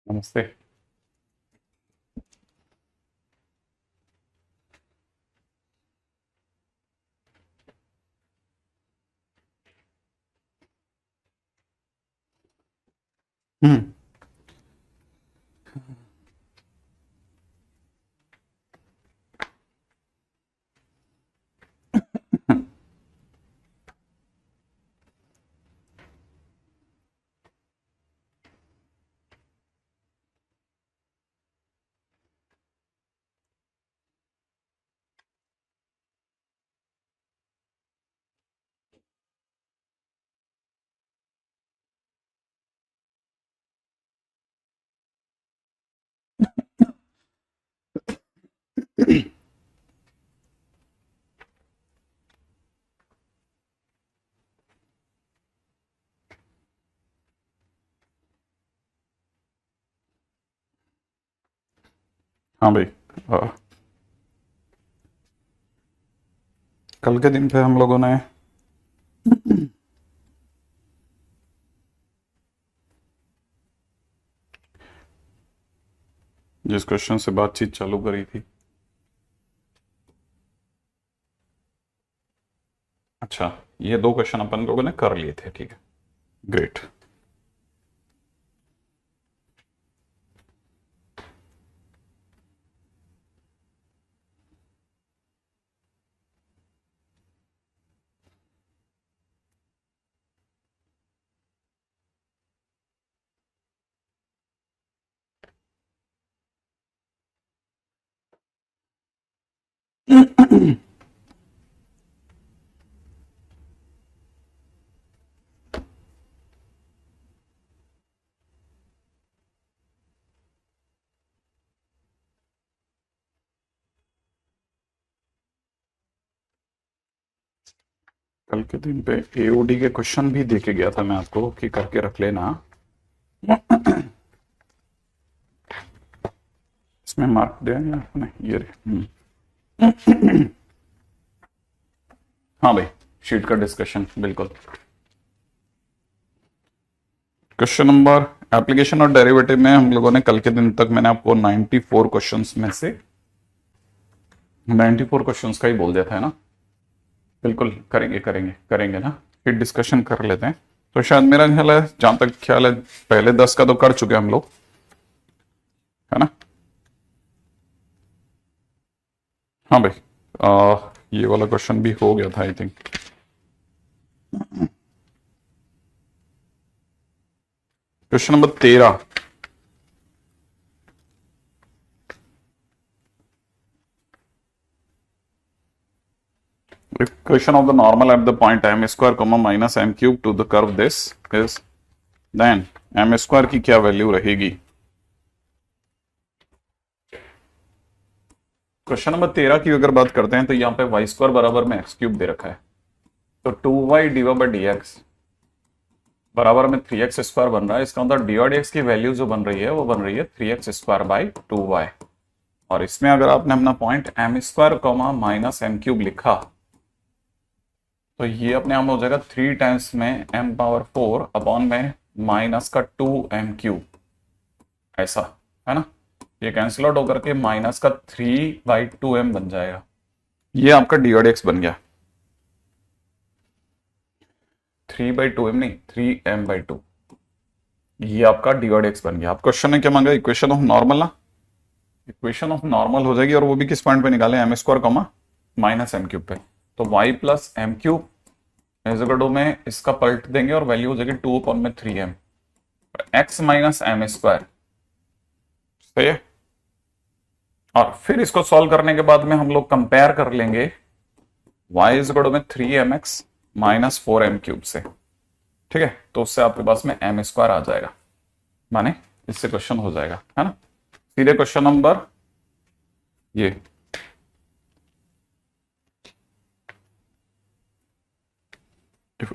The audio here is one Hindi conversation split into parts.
नमस्ते। हम्म। हाँ भाई। अ, कल के दिन पे हम लोगों ने जिस क्वेश्चन से बातचीत चालू करी थी। अच्छा, ये दो क्वेश्चन अपन लोगों ने कर लिए थे, ठीक है। ग्रेट। कल के दिन पे एओडी के क्वेश्चन भी दे के गया था मैं आपको कि करके रख लेना। इसमें मार्क दिया या नहीं, ये रहे। हाँ भाई, शीट का डिस्कशन बिल्कुल। क्वेश्चन नंबर एप्लीकेशन और डेरिवेटिव में हम लोगों ने कल के दिन तक मैंने आपको 94 क्वेश्चंस में से 94 क्वेश्चंस का ही बोल दिया था, है ना। बिल्कुल करेंगे करेंगे करेंगे ना, फिर डिस्कशन कर लेते हैं। तो शायद मेरा ख्याल है, जहां तक ख्याल है, पहले 10 का तो कर चुके हम लोग, है ना। हाँ भाई। ये वाला क्वेश्चन भी हो गया था I think. Question number 13। Equation of the normal at the point m square comma minus m cube to the curve this is, then m square की क्या वैल्यू रहेगी। क्वेश्चन नंबर 13 की अगर बात करते हैं तो यहाँ पे वाई स्क्वायर बराबर में एक्स क्यूब दे रखा है, तो 2y divide by d x बराबर में 3x स्क्वायर बन रहा है। इसका मतलब डी डी एक्स की वैल्यू जो बन रही है वो बन रही है 3x स्क्वायर बाई 2y। और इसमें अगर आपने अपना point m square comma minus m cube लिखा तो ये अपने आप हो जाएगा 3 टाइम्स में m पावर 4 अपॉन में माइनस का 2m क्यूब, ऐसा है ना। ये कैंसिल आउट होकर के माइनस का 3/2m बन जाएगा। ये आपका डी डी एक्स बन गया। 3/2m नहीं, 3m/2। ये आपका डी डी एक्स बन गया। आप क्वेश्चन ने क्या मांगा, इक्वेशन ऑफ नॉर्मल ना। इक्वेशन ऑफ नॉर्मल हो जाएगी, और वो भी किस पॉइंट पे निकाले, m square comma minus m cube पे। तो y plus m cube is equal में इसका पलट देंगे और वैल्यू हो जाएगी 2/3m, x minus M square. सही है। और फिर इसको सॉल्व करने के बाद में हम लोग कंपेयर कर लेंगे y इजकल में 3mx माइनस 4m क्यूब से, ठीक है। तो उससे आपके पास में एम स्क्वायर आ जाएगा, माने इससे क्वेश्चन हो जाएगा, है ना। सीधे क्वेश्चन नंबर ये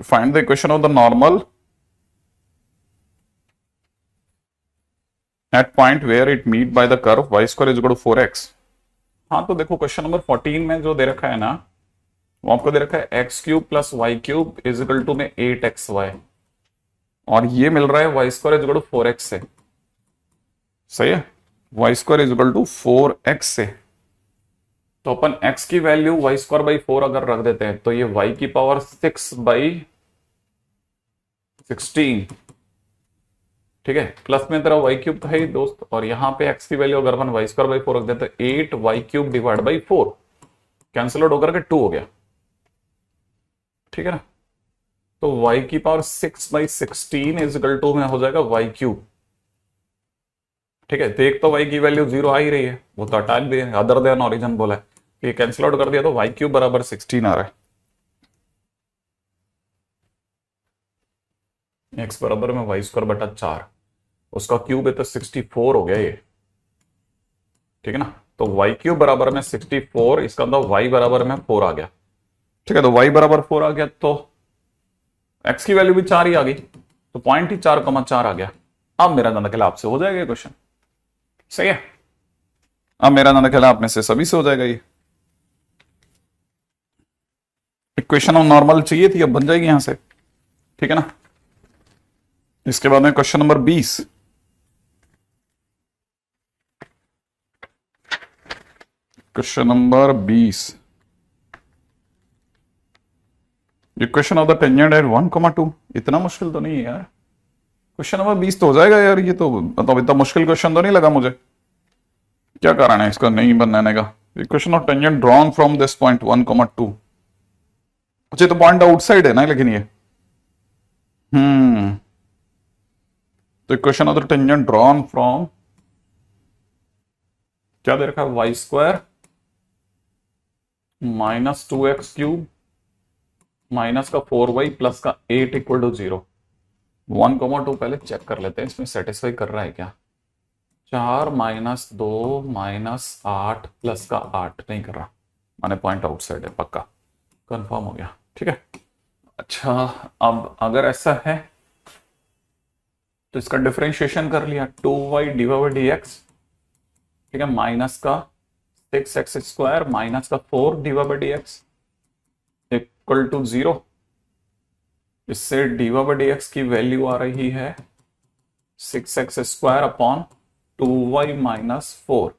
find the equation of the normal at point where it meet by the curve y square is equal to 4x। हाँ, तो देखो क्वेश्चन नंबर 14 में जो दे रखा है ना, वो आपको दे रखा है x cube plus y cube is equal to में 8xy, और ये मिल रहा है y square is equal to 4x से। सही है। Y square is equal to 4x से, तो अपन x की वैल्यू वाई स्क्वायर बाई 4 अगर रख देते हैं तो ये y की पावर 6/16, ठीक है, प्लस में तेरा वाई क्यूब था ही दोस्त, और यहां पे x की वैल्यू अगर अपन वाई स्क्वायर बाई 4 रख देते तो 8y³ divide by 4, cancel out होकर के 2 हो गया, ठीक है ना। तो y की पावर 6/16 इज इक्वल टू में हो जाएगा y³, ठीक है। तो एक तो y की वैल्यू 0 आ ही रही है, वो तो हटा दिए, अदर देन ओरिजिन बोला है, ये कैंसिल आउट कर दिया तो y³ बराबर 16 आ रहा है, x बराबर में वाई स्क्वायर बटा 4, उसका क्यूब है तो 64 हो गया ये, ठीक है ना। तो y³ बराबर में 64, इसका मतलब y बराबर में 4 आ गया, ठीक है। तो y बराबर 4 आ गया तो x की वैल्यू भी 4 ही आ गई, तो पॉइंट ही 4,4 आ गया। अब मेरा अंदाजा खेला आपसे हो जाएगा ये क्वेश्चन, सही है। अब मेरा अंदाजा खेला आप में से सभी से हो जाएगा ये। इक्वेशन ऑफ नॉर्मल चाहिए थी, अब बन जाएगी यहां से, ठीक है ना। इसके बाद में question number 20, question number 20, equation of the tangent at 1,2, इतना मुश्किल तो नहीं है यार। क्वेश्चन नंबर 20 तो हो जाएगा यार, ये तो मतलब इतना मुश्किल क्वेश्चन तो नहीं लगा मुझे। क्या कारण है इसका नहीं बनाने का? Equation of tangent drawn from this point 1,2, अच्छा तो पॉइंट आउटसाइड है ना, लेकिन ये तो equation of the tangent drawn from, क्या दे रखा है, वाई स्क्वायर -2x³ माइनस का 4y प्लस का 8 इक्वल टू 0। 1,2 पहले चेक कर लेते हैं इसमें सेटिस्फाई कर रहा है क्या। 4 -2 -8 प्लस का 8 नहीं कर रहा, माने पॉइंट आउटसाइड है, पक्का कंफर्म हो गया, ठीक है। अच्छा, अब अगर ऐसा है तो इसका डिफरेंशिएशन कर लिया, 2y डिवाइड dx, ठीक है, माइनस का 6x² माइनस का 4 डिवाइड dx इक्वल टू 0। इससे डिवाइड dx की वैल्यू आ रही है 6x² अपॉन 2y माइनस 4,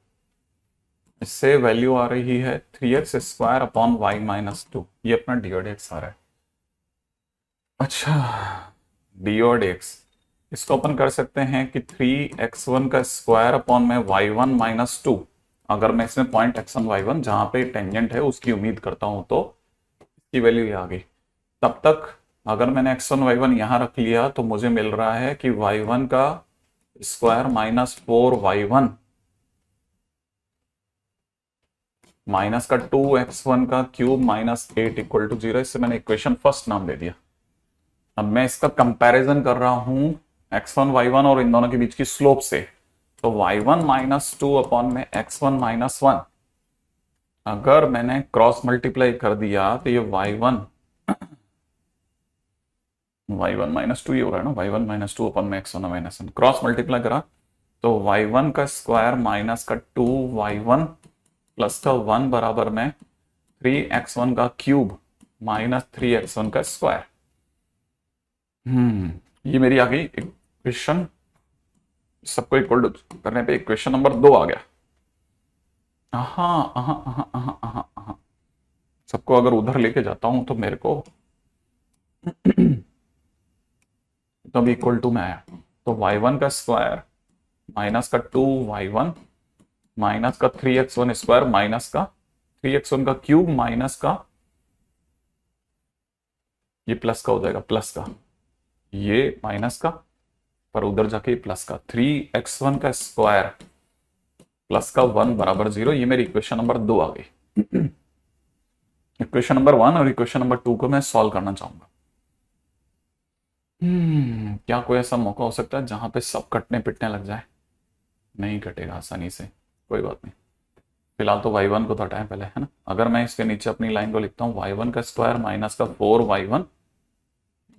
इससे वैल्यू आ रही है 3x² अपॉन y माइनस 2, ये अपना dx आ रहा है। अच्छा, dx इसको अपन कर सकते हैं कि 3x1 का स्क्वायर अपॉन में y1 माइनस 2, अगर मैं इसमें पॉइंट x1 y1 जहां पे टेंजेंट है उसकी उम्मीद करता हूं तो इसकी वैल्यू ये आ गई। तब तक अगर मैंने x1 y1 यहां रख लिया तो मुझे मिल रहा है कि y1 का स्क्वायर -4y1 माइनस का 2x1 का क्यूब -8 इक्वल टू 0। इससे मैंने इक्वेशन फर्स्ट नाम दे दिया। अब मैं इसका कंपैरिजन कर रहा हूं x1 y1 और इन दोनों के बीच की स्लोप से, तो y1 -2 अपॉन में x1 -1, अगर मैंने क्रॉस मल्टीप्लाई कर दिया तो ये y1 -2 ही हो रहा है ना, y1 -2 अपॉन में x1 -1 क्रॉस मल्टीप्लाई करा तो y1 का स्क्वायर माइनस का 2y1 प्लस का 1 बराबर में 3x1 का क्यूब माइनस 3x1 का स्क्वायर। ये मेरी आ गई इक्वेशन, सबको इक्वल टू करने पे इक्वेशन नंबर 2 आ गया। हाँ हाँ हाँ हाँ हाँ हाँ, सबको अगर उधर लेके जाता हूं तो मेरे को तब इक्वल टू में आया, तो y1 का स्क्वायर माइनस का 2y1 माइनस का 3x1 स्क्वायर माइनस का 3x1 का क्यूब माइनस का, ये प्लस का हो जाएगा, प्लस का ये माइनस का, पर उधर जाके प्लस का 3x1 का स्क्वायर प्लस का 1 बराबर 0। ये मेरी इक्वेशन नंबर 2 आ गई। इक्वेशन नंबर 1 और इक्वेशन नंबर 2 को मैं सॉल्व करना चाहूंगा। क्या कोई ऐसा मौका हो सकता है जहां पे सब कटने पिटने लग जाए? नहीं कटेगा आसानी से, कोई बात नहीं। फिलहाल तो y1 को तो हटाएं पहले, है ना। अगर मैं इसके नीचे अपनी लाइन को लिखता हूं, y1 का स्क्वायर माइनस का 4y1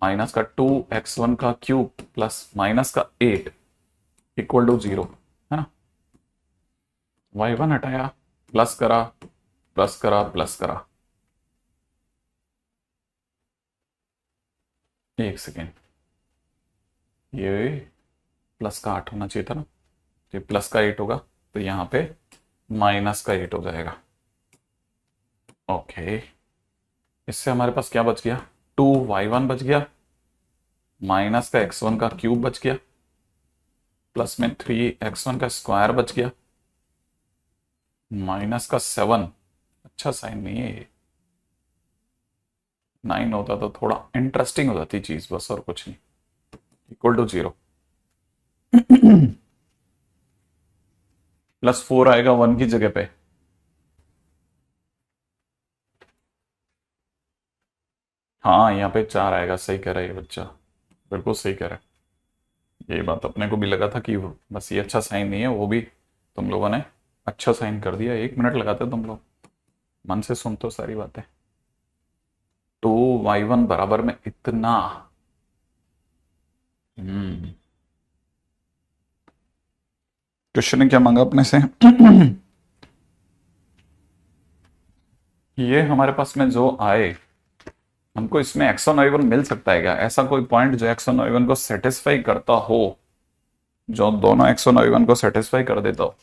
माइनस का 2x1 का क्यूब प्लस माइनस का 8 इक्वल टू 0, है ना। y1 हटाया, प्लस करा प्लस करा प्लस करा, एक सेकेंड, ये प्लस का 8 होना चाहिए था ना, ये प्लस का 8 होगा तो यहाँ पे माइनस का 8 हो जाएगा। ओके, इससे हमारे पास क्या बच गया, 2y1 बच गया, माइनस का x1 का क्यूब बच गया, प्लस में 3x1 का स्क्वायर बच गया, माइनस का 7, अच्छा साइन नहीं है ये, 9 होता तो थोड़ा इंटरेस्टिंग हो जाती चीज, बस और कुछ नहीं, इक्वल टू 0। प्लस 4 आएगा 1 की जगह पे, हाँ यहाँ पे 4 आएगा, सही कह रहा है ये बच्चा, बिल्कुल सही कह रहा है। ये बात अपने को भी लगा था कि बस ये अच्छा साइन नहीं है, वो भी तुम लोगों ने अच्छा साइन कर दिया। 1 मिनट लगाते तुम लोग, मन से सुनते हो सारी बातें। तो y1 बराबर में इतना, क्वेश्चन ने क्या मांगा अपने से? ये हमारे पास में जो आए, हमको इसमें x1 y1 मिल सकता है क्या? ऐसा कोई पॉइंट जो x1 y1 को सेटिस्फाई करता हो, जो दोनों x1 y1 को सेटिस्फाई कर देता हो।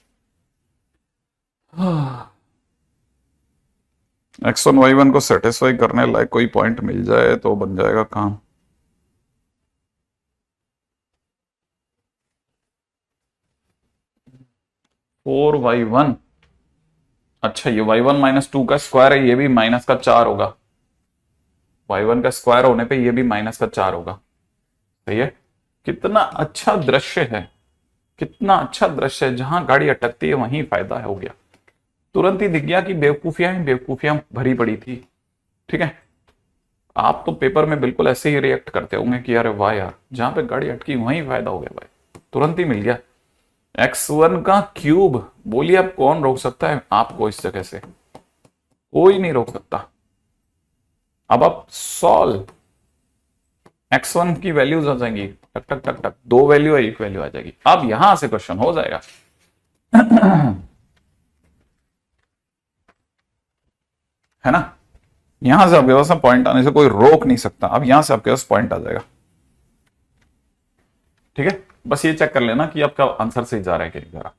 x1 y1 को सेटिस्फाई करने लायक कोई पॉइंट मिल जाए तो बन जाएगा काम। फोर वाई वन, अच्छा ये y1 माइनस 2 का स्क्वायर है, ये भी माइनस का 4 होगा, y1 का स्क्वायर होने पे ये भी माइनस का 4 होगा। सही है, कितना अच्छा दृश्य है, कितना अच्छा दृश्य है, जहां गाड़ी अटकती है वहीं फायदा है, हो गया, तुरंत ही दिख गया कि बेवकूफियां ही बेवकूफियां भरी पड़ी थी। ठीक है, आप तो पेपर में बिल्कुल ऐसे ही रिएक्ट करते होंगे कि अरे वाह यार, जहां पे गाड़ी अटकी वहीं फायदा हो गया भाई, तुरंत ही मिल गया। x1 का क्यूब, बोलिए अब कौन रोक सकता है आपको इस जगह से? कोई नहीं रोक सकता। अब आप सॉल्व, x1 की वैल्यूज आ जाएंगी, टक टक टक टक, 2 वैल्यू है, 1 वैल्यू आ जाएगी। अब यहां से क्वेश्चन हो जाएगा। है ना, यहां से आपके पास पॉइंट आने से कोई रोक नहीं सकता, अब यहां से आपके पास पॉइंट आ जाएगा। ठीक है, बस ये चेक कर लेना कि आपका आंसर सही जा रहा है कि नहीं जा रहा।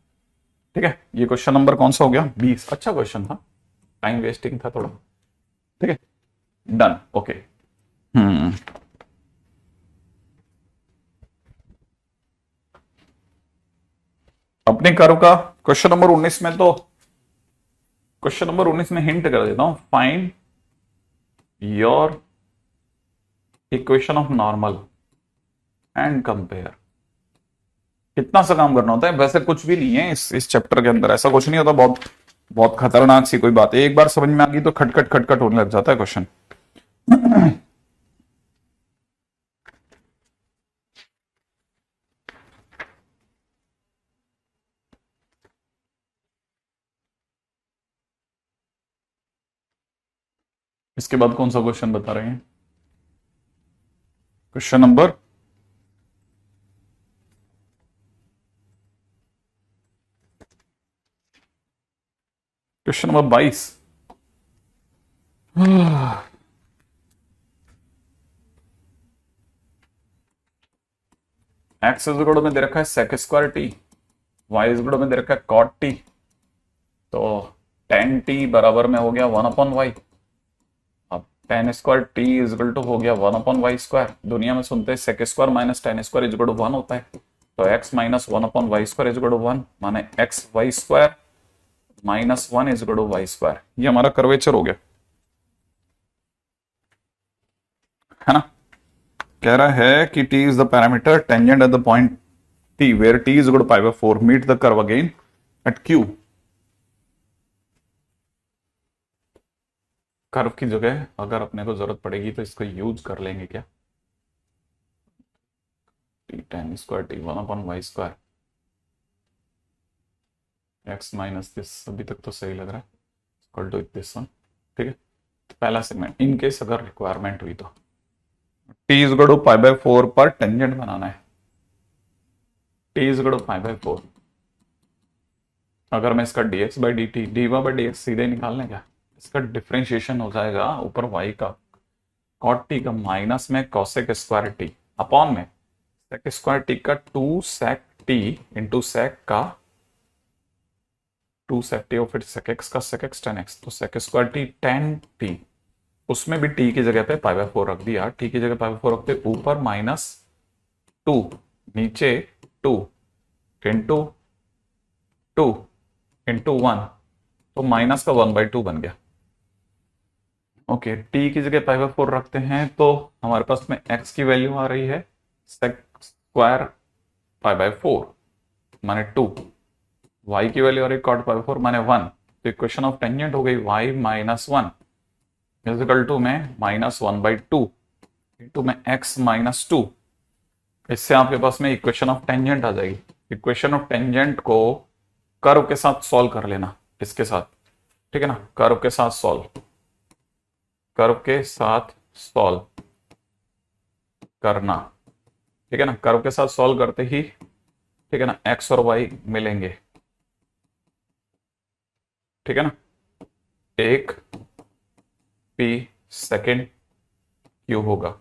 ठीक है, ये क्वेश्चन नंबर कौन सा हो गया, 20। अच्छा क्वेश्चन था, टाइम वेस्टिंग था थोड़ा। ठीक है, डन, ओके। अपने कर्व का क्वेश्चन नंबर 19 में, तो क्वेश्चन नंबर 19 में हिंट कर देता हूं, find your equation of normal and compare. कितना सा काम करना होता है, वैसे कुछ भी नहीं है इस चैप्टर के अंदर, ऐसा कुछ नहीं होता बहुत बहुत खतरनाक सी कोई बात है, एक बार समझ में आ गई तो खटखट खटखट होने लग जाता है क्वेश्चन। इसके बाद कौन सा क्वेश्चन बता रहे हैं? Question number question number 22। X is में दे रखा है sec square t, y is में दे रखा है कॉट टी, तो टेन टी बराबर में हो गया 1/y। अब tan square t is equal to हो गया 1/y²। दुनिया में सुनते हैं sec square minus tan square is equal to 1 होता है, तो x minus 1/y² equal to 1, माने xy² minus 1 equal to y²। ये हमारा कर्वेचर हो गया, है ना। कह रहा है कि t is the parameter tangent at the point t where t is equal to π/4 meet the curve again at q। Curve की जगह अगर अपने को जरूरत पड़ेगी तो इसको यूज कर लेंगे क्या, t tan square t 1/y², x minus this, अभी तक तो सही लग रहा है, इक्वल टू दिस वन। ठीक है, पहला सेगमेंट, इन केस अगर रिक्वायरमेंट हुई तो t इज इक्वल टू π/4 पर टेंजेंट बनाना है, t इज इक्वल टू π/4। अगर मैं इसका dx by dt, dy by dx सीधे निकालने क्या, इसका डिफ्रेंशिएशन हो जाएगा ऊपर y का cot t का माइनस में cosec स्क्वायर t अपॉन में sec स्क्वायर t का 2 sec टी इंटू सेक का 2 सेक टी और फिर सेक एक्स का सेक एक्स टेन एक्स, तो sec square t tan t, उसमें भी टी की जगह पे पाई बाय 4 रख दिया, टी की जगह पाई बाय 4 रखते, ऊपर -2 नीचे 2 इंटू 2 इंटू 1, तो माइनस का 1/2 बन गया। ओके, टी की जगह पाई बाय 4 रखते हैं तो हमारे पास में एक्स की वैल्यू आ रही है सेक स्क्वायर पाई बाय 4 माने 2, वाई की वैल्यू आ रही है कॉट पाई बाय 4 माने 1, तो इक्वेशन ऑफ टेंजेंट हो गई y -1 इजिकल टू में -1/2 इंटू में x -2। इससे आपके पास में इक्वेशन ऑफ टेंजेंट आ जाएगी। इक्वेशन ऑफ टेंजेंट को कर्व के साथ सॉल्व कर लेना, इसके साथ, ठीक है ना, कर्व के साथ सॉल्व, कर्व के साथ सॉल्व करना, ठीक है ना, कर्व के साथ सॉल्व करते ही, ठीक है ना, x और y मिलेंगे, ठीक है ना, एक p सेकेंड क्यू होगा,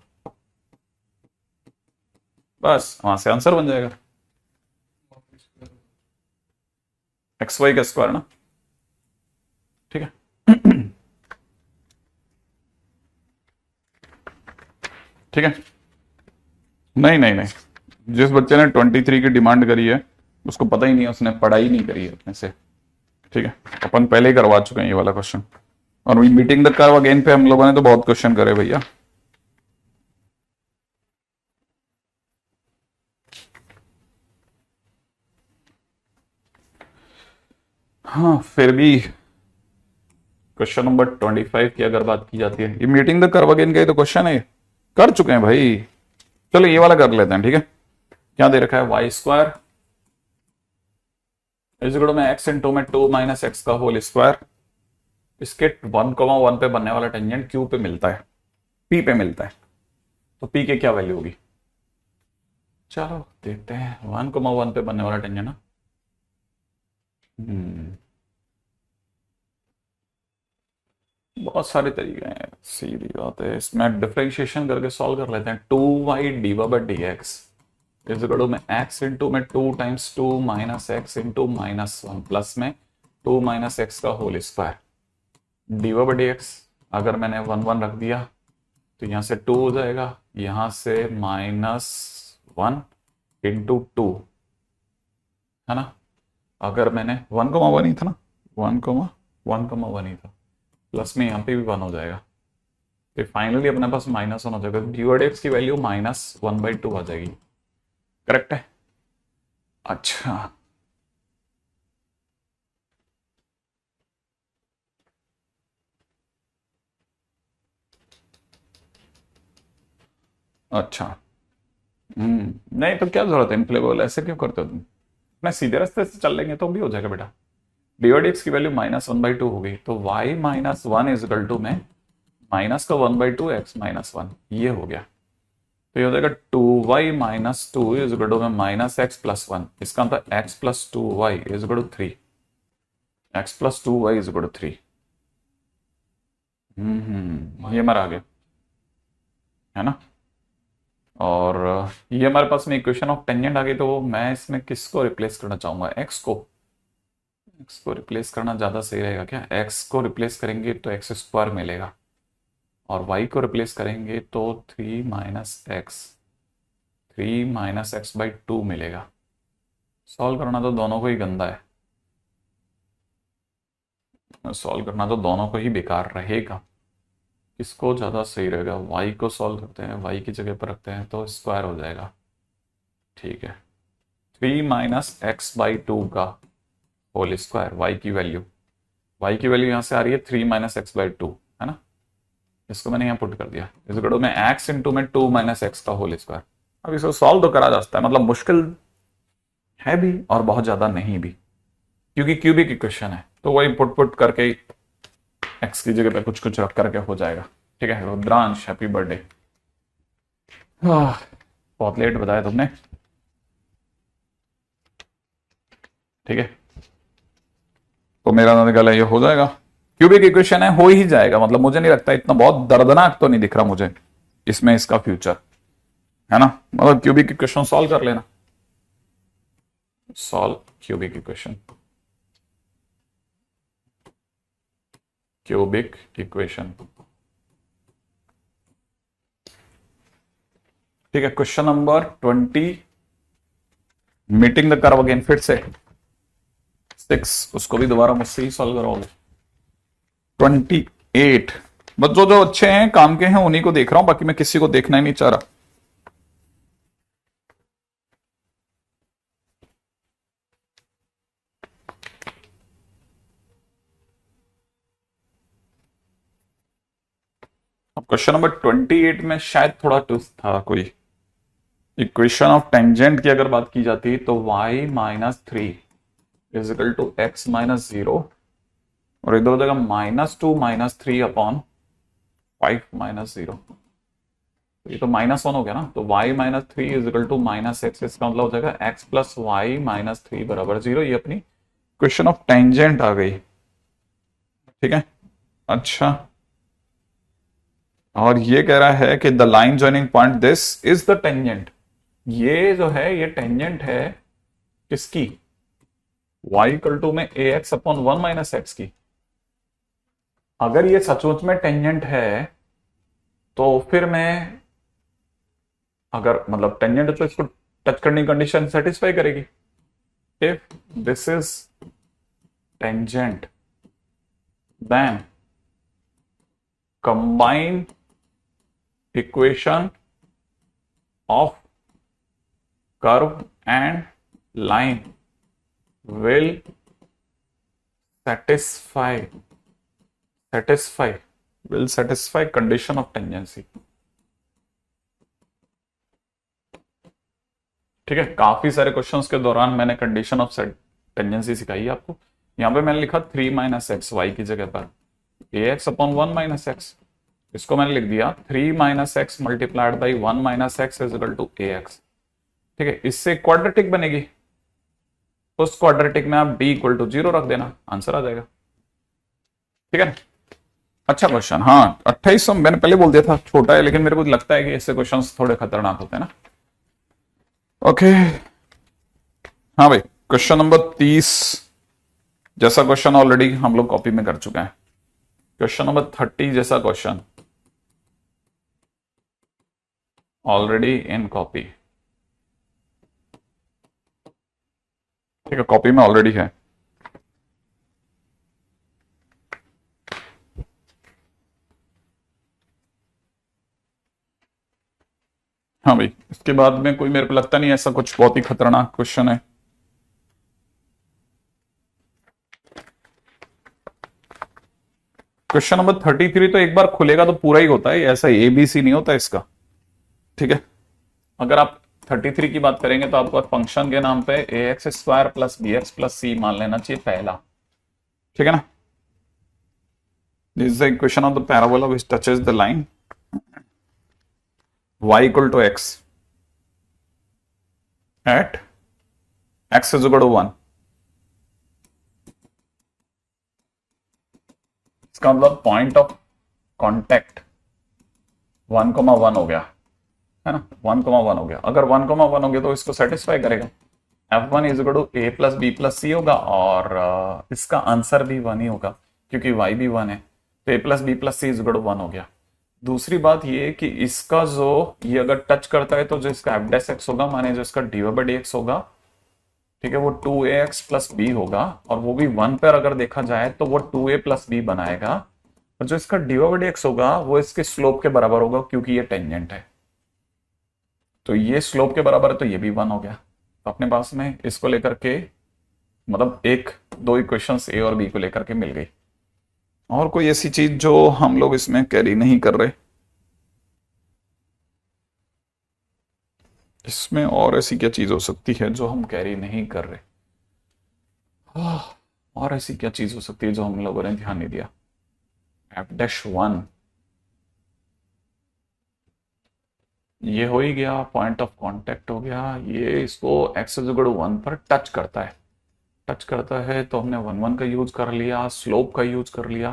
बस वहां से आंसर बन जाएगा एक्स वाई का स्क्वायर ना, ठीक है। ठीक है, नहीं नहीं नहीं, जिस बच्चे ने 23 की डिमांड करी है उसको पता ही नहीं है, उसने पढ़ाई नहीं करी है अपने से, ठीक है, अपन पहले ही करवा चुके हैं ये वाला क्वेश्चन, और मीटिंग द कर्व अगेन पे हम लोगों ने तो बहुत क्वेश्चन करे भैया। हाँ, फिर भी क्वेश्चन नंबर 25 की अगर बात की जाती है, ये मीटिंग द कर्व अगेन का ही तो क्वेश्चन है, कर चुके हैं भाई। चलो ये वाला कर लेते हैं, ठीक है। क्या दे रखा है, वाई स्क्वायर इजगुड़ में एक्स इंटू में 2 माइनस एक्स का होल स्क्वायर, इसके 1,1 पे बनने वाला टेंजेंट क्यू पे मिलता है, पी पे मिलता है, तो पी के क्या वैल्यू होगी, चलो देखते हैं। 1,1 पे बनने वाला टेंजेंट ना, बहुत सारे तरीके हैं, सीधी बात है, इसमें डिफरेंशिएशन करके सॉल्व कर लेते हैं। 2y d y by d x is equal to में x इंटू में 2 times 2 minus x into -1 plus में 2 माइनस एक्स का whole square d y by d x. अगर मैंने 1 रख दिया तो यहाँ से 2 हो जाएगा, यहाँ से -1 इंटू 2 है ना। अगर मैंने 1,1 ही था ना, 1,1 ही था, प्लस में यहाँ पे भी 1 हो जाएगा, तो फाइनली अपने पास -1 हो जाएगा, डी/एक्स की वैल्यू -1/2 आ जाएगी, करेक्ट है। अच्छा, अच्छा, नहीं तो क्या जरूरत है इनफ्लेबल, ऐसे क्यों करते हो तुम, अपने सीधे रास्ते से चल लेंगे तो भी हो जाएगा बेटा। डी/एक्स की वैल्यू -1/2 हो गई, तो y -1 इज इक्वल टू में माइनस का 1/2 x -1, ये हो गया, तो ये हो जाएगा 2y - 2 इज इक्वल टू में -x + 1, इसका मतलब x + 2y is equal to 3, x + 2y is equal to 3। ये हमारा आ गया है ना, और ये हमारे पास में इक्वेशन ऑफ टेंजेंट आ गई, तो मैं इसमें किसको रिप्लेस करना चाहूंगा, x को रिप्लेस करना ज्यादा सही रहेगा क्या, x को रिप्लेस करेंगे तो x² मिलेगा, और y को रिप्लेस करेंगे तो 3 - x/2 मिलेगा। सॉल्व करना तो दोनों को ही गंदा है, सॉल्व करना तो दोनों को ही बेकार रहेगा, किसको ज़्यादा सही रहेगा, y को सॉल्व करते हैं, y की जगह पर रखते हैं तो स्क्वायर हो जाएगा, ठीक है। 3 - x/2 का होल स्क्वायर, y की वैल्यू यहाँ से आ रही है 3 - x/2 है ना, इसको मैंने यहाँ पुट कर दिया, इस गड़ो में x इंटू में 2 - x का होल स्क्वायर। अब इसको सॉल्व तो करा जा सकता है, मतलब मुश्किल है भी और बहुत ज्यादा नहीं भी, क्योंकि क्यूबिक इक्वेशन है, तो वही पुट करके x की जगह पे कुछ कुछ रख करके हो जाएगा, ठीक है। रुद्रांश हैप्पी बर्थडे, बहुत लेट बताया तुमने, ठीक है, तो मेरा निकला ये हो जाएगा, क्यूबिक इक्वेशन है, हो ही जाएगा, मतलब मुझे नहीं लगता इतना बहुत दर्दनाक तो नहीं दिख रहा मुझे इसमें इसका फ्यूचर, है ना, मतलब क्यूबिक इक्वेशन सॉल्व कर लेना, solve cubic equation. Cubic equation, ठीक है। Question number 20, meeting the curve again, फिर से 6, उसको भी दोबारा मुझसे ही सॉल्व कराओगे। 28, बस जो जो अच्छे हैं काम के हैं उन्हीं को देख रहा हूं, बाकी मैं किसी को देखना ही नहीं चाह रहा। अब क्वेश्चन नंबर 28 में शायद थोड़ा ट्विस्ट था कोई। इक्वेशन ऑफ टेंजेंट की अगर बात की जाती है तो y minus three is equal to x minus zero, और इधर हो जाएगा -2 -3 अपॉन 5 माइनस जीरो। ये तो -1 हो गया ना, तो y minus three is equal to minus x, इसका मतलब हो जाएगा x plus y minus three बराबर जीरो। ये अपनी क्वेश्चन ऑफ टेंजेंट आ गई, ठीक है। अच्छा, और ये कह रहा है कि the line joining point this is the tangent. ये जो है ये टेंजेंट है किसकी, y इक्वल टू में a x upon one minus x की। अगर ये सचमुच में टेंजेंट है तो फिर मैं, अगर मतलब टेंजेंट है तो इसको टच करने की कंडीशन सेटिस्फाई करेगी। If this is tangent then combine equation of curve and line will satisfy condition of tangency। ठीक है, काफी सारे क्वेश्चंस के दौरान मैंने कंडीशन ऑफ टेंजेंसी सिखाई है आपको। यहां पे मैंने लिखा 3 माइनस एक्स वाई की जगह पर a x upon one minus x, इसको मैंने लिख दिया 3 minus x multiplied by one minus x is equal to a x. ठीक है, इससे क्वाड्रेटिक बनेगी, उस क्वाड्रेटिक में आप d इक्वल टू जीरो रख देना, आंसर आ जाएगा। ठीक है, अच्छा क्वेश्चन। हाँ 28 मैंने पहले बोल दिया था छोटा है, लेकिन मेरे को लगता है कि ऐसे क्वेश्चन थोड़े खतरनाक होते हैं ना। ओके, हाँ भाई, क्वेश्चन नंबर 30 जैसा क्वेश्चन ऑलरेडी हम लोग कॉपी में कर चुके हैं। क्वेश्चन नंबर 30 जैसा क्वेश्चन ऑलरेडी इन कॉपी, ठीक है, कॉपी में ऑलरेडी है। हाँ भाई, इसके बाद में कोई मेरे को लगता नहीं ऐसा कुछ बहुत ही खतरनाक क्वेश्चन है। क्वेश्चन नंबर 33 तो एक बार खुलेगा तो पूरा ही होता है, ऐसा ABC नहीं होता इसका। ठीक है, अगर आप 33 की बात करेंगे तो आपको फंक्शन के नाम पे a x square plus b x plus c मान लेना चाहिए पहला। ठीक है ना, this is the equation of the parabola which touches the line y equal to x at x is equal to 1। इसका मतलब पॉइंट ऑफ कांटेक्ट 1,1 हो गया है ना, 1,1 हो गया। अगर 1,1 हो गया तो इसको सेटिस्फाई करेगा। F1 is equal to a plus b plus c होगा, और इसका आंसर भी 1 ही होगा क्योंकि y भी 1 है, तो a plus b plus c is equal to 1 हो गया। दूसरी बात ये कि इसका जो ये अगर टच करता है तो जो इसका एफ डैश एक्स होगा, माने जो इसका डी बाई डी एक्स होगा, ठीक है, वो 2ax प्लस बी होगा, और वो भी 1 पर अगर देखा जाए तो वो 2a प्लस बी बनाएगा, और जो इसका डी बाई डी एक्स होगा वो इसके स्लोप के बराबर होगा क्योंकि ये टेंजेंट है। तो ये स्लोप के बराबर है तो ये भी 1 हो गया। तो अपने पास में इसको लेकर के मतलब एक दो इक्वेशंस ए और बी को लेकर के मिल गई। और कोई ऐसी चीज जो हम लोग इसमें कैरी नहीं कर रहे इसमें, और ऐसी क्या चीज हो सकती है जो हम कैरी नहीं कर रहे? और ऐसी क्या चीज हो सकती है जो हम लोगों ने ध्यान नहीं दिया? F-1 ये हो ही गया, पॉइंट ऑफ कांटेक्ट हो गया, ये इसको x इक्वल टू 1 पर टच करता है। टच करता है तो हमने 1,1 का यूज कर लिया, स्लोप का यूज कर लिया,